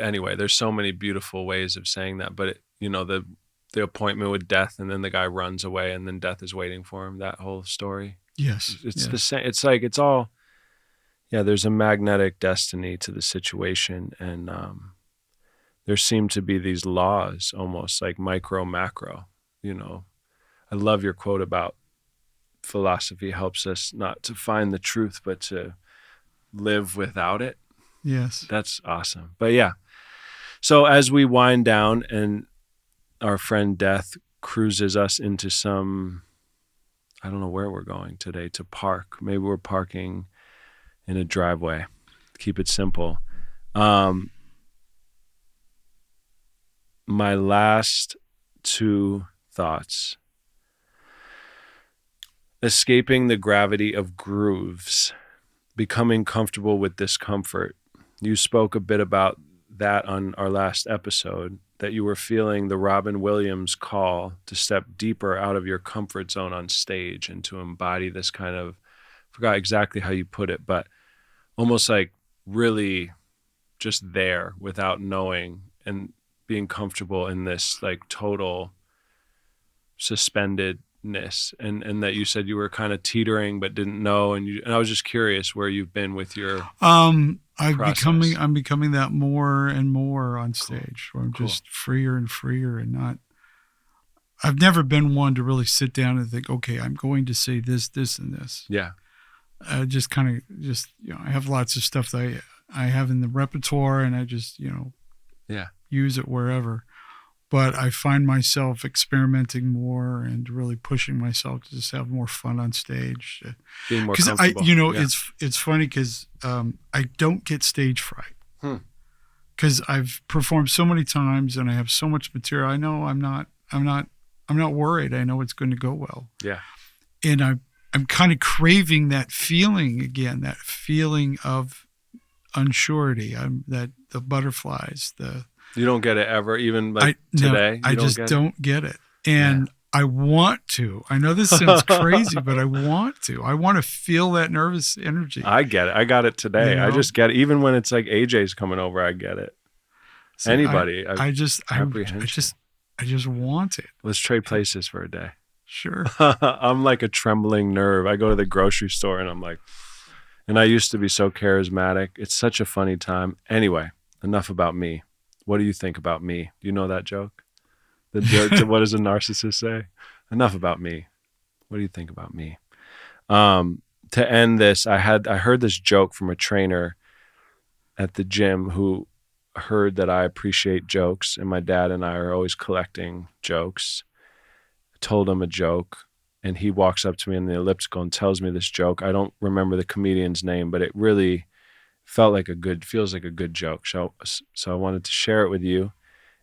anyway, there's so many beautiful ways of saying that, but the appointment with death, and then the guy runs away and then death is waiting for him, that whole story. Yes. It's yes. the same. It's like, it's all, yeah, there's a magnetic destiny to the situation. And there seem to be these laws, almost like micro, macro, I love your quote about philosophy helps us not to find the truth, but to live without it. Yes. That's awesome. But yeah, so as we wind down and our friend Death cruises us into some, I don't know where we're going today to park. Maybe we're parking in a driveway. Keep it simple. My last two thoughts. Escaping the gravity of grooves, becoming comfortable with discomfort. You spoke a bit about that on our last episode, that you were feeling the Robin Williams call to step deeper out of your comfort zone on stage and to embody this kind of, I forgot exactly how you put it, but almost like really just there without knowing and being comfortable in this like total suspendedness, and that you said you were kind of teetering but didn't know, and I was just curious where you've been with your I'm process. becoming that more and more on stage, where I'm Cool. just freer and freer, and not. I've never been one to really sit down and think, okay, I'm going to say this, this, and this. Yeah. Just kind of I have lots of stuff that I have in the repertoire, and I just Yeah. use it wherever. But I find myself experimenting more and really pushing myself to just have more fun on stage. Being more Because comfortable. Yeah. it's funny because I don't get stage fright. Because I've performed so many times and I have so much material. I know I'm not worried. I know it's going to go well. Yeah. And I'm kind of craving that feeling again, that feeling of unsurety. The butterflies, You don't get it ever, even like today? I just don't get it. And I want to. I know this sounds crazy, but I want to. I want to feel that nervous energy. I get it. I got it today. I just get it. Even when it's like AJ's coming over, I get it. See, Anybody. I just want it. Let's trade places for a day. Sure. I'm like a trembling nerve. I go to the grocery store and I'm like, and I used to be so charismatic. It's such a funny time. Anyway, enough about me. What do you think about me? Do you know that joke? The joke, what does a narcissist say? Enough about me. What do you think about me? To end this, I heard this joke from a trainer at the gym who heard that I appreciate jokes, and my dad and I are always collecting jokes. I told him a joke, and he walks up to me in the elliptical and tells me this joke. I don't remember the comedian's name, but it really feels like a good joke. So I wanted to share it with you,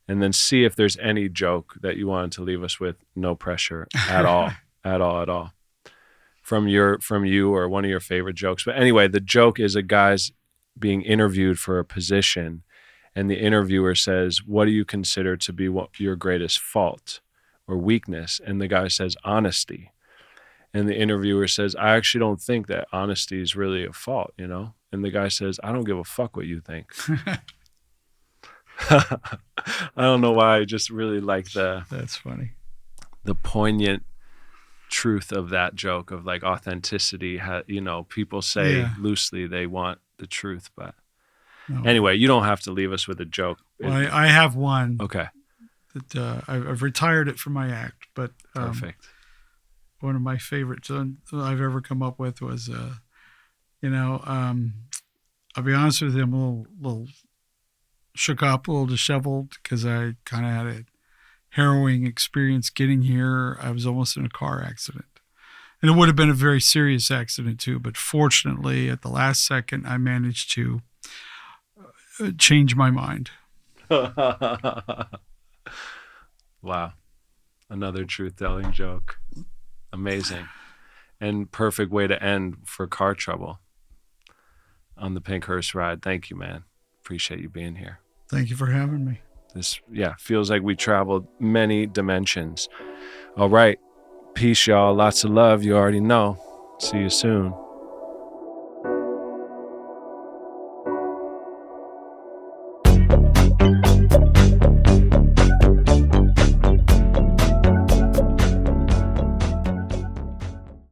and then see if there's any joke that you wanted to leave us with. No pressure at all, at all. From you or one of your favorite jokes. But anyway, the joke is a guy's being interviewed for a position, and the interviewer says, "What do you consider to be your greatest fault or weakness?" And the guy says, "Honesty." And the interviewer says, "I actually don't think that honesty is really a fault, you know?" And the guy says, "I don't give a fuck what you think." I don't know why. I just really like That's funny. The poignant truth of that joke of like authenticity. People say loosely they want the truth, but anyway, you don't have to leave us with a joke. Well, I have one. Okay. That I've retired it from my act, but Perfect. One of my favorites I've ever come up with was, I'll be honest with you, I'm a little shook up, a little disheveled because I kind of had a harrowing experience getting here. I was almost in a car accident. And it would have been a very serious accident too, but fortunately at the last second I managed to change my mind. Wow. Another truth-telling joke. Amazing. And perfect way to end for car trouble on the Pink Hearse ride. Thank you, man. Appreciate you being here. Thank you for having me. This, feels like we traveled many dimensions. All right. Peace, y'all. Lots of love. You already know. See you soon.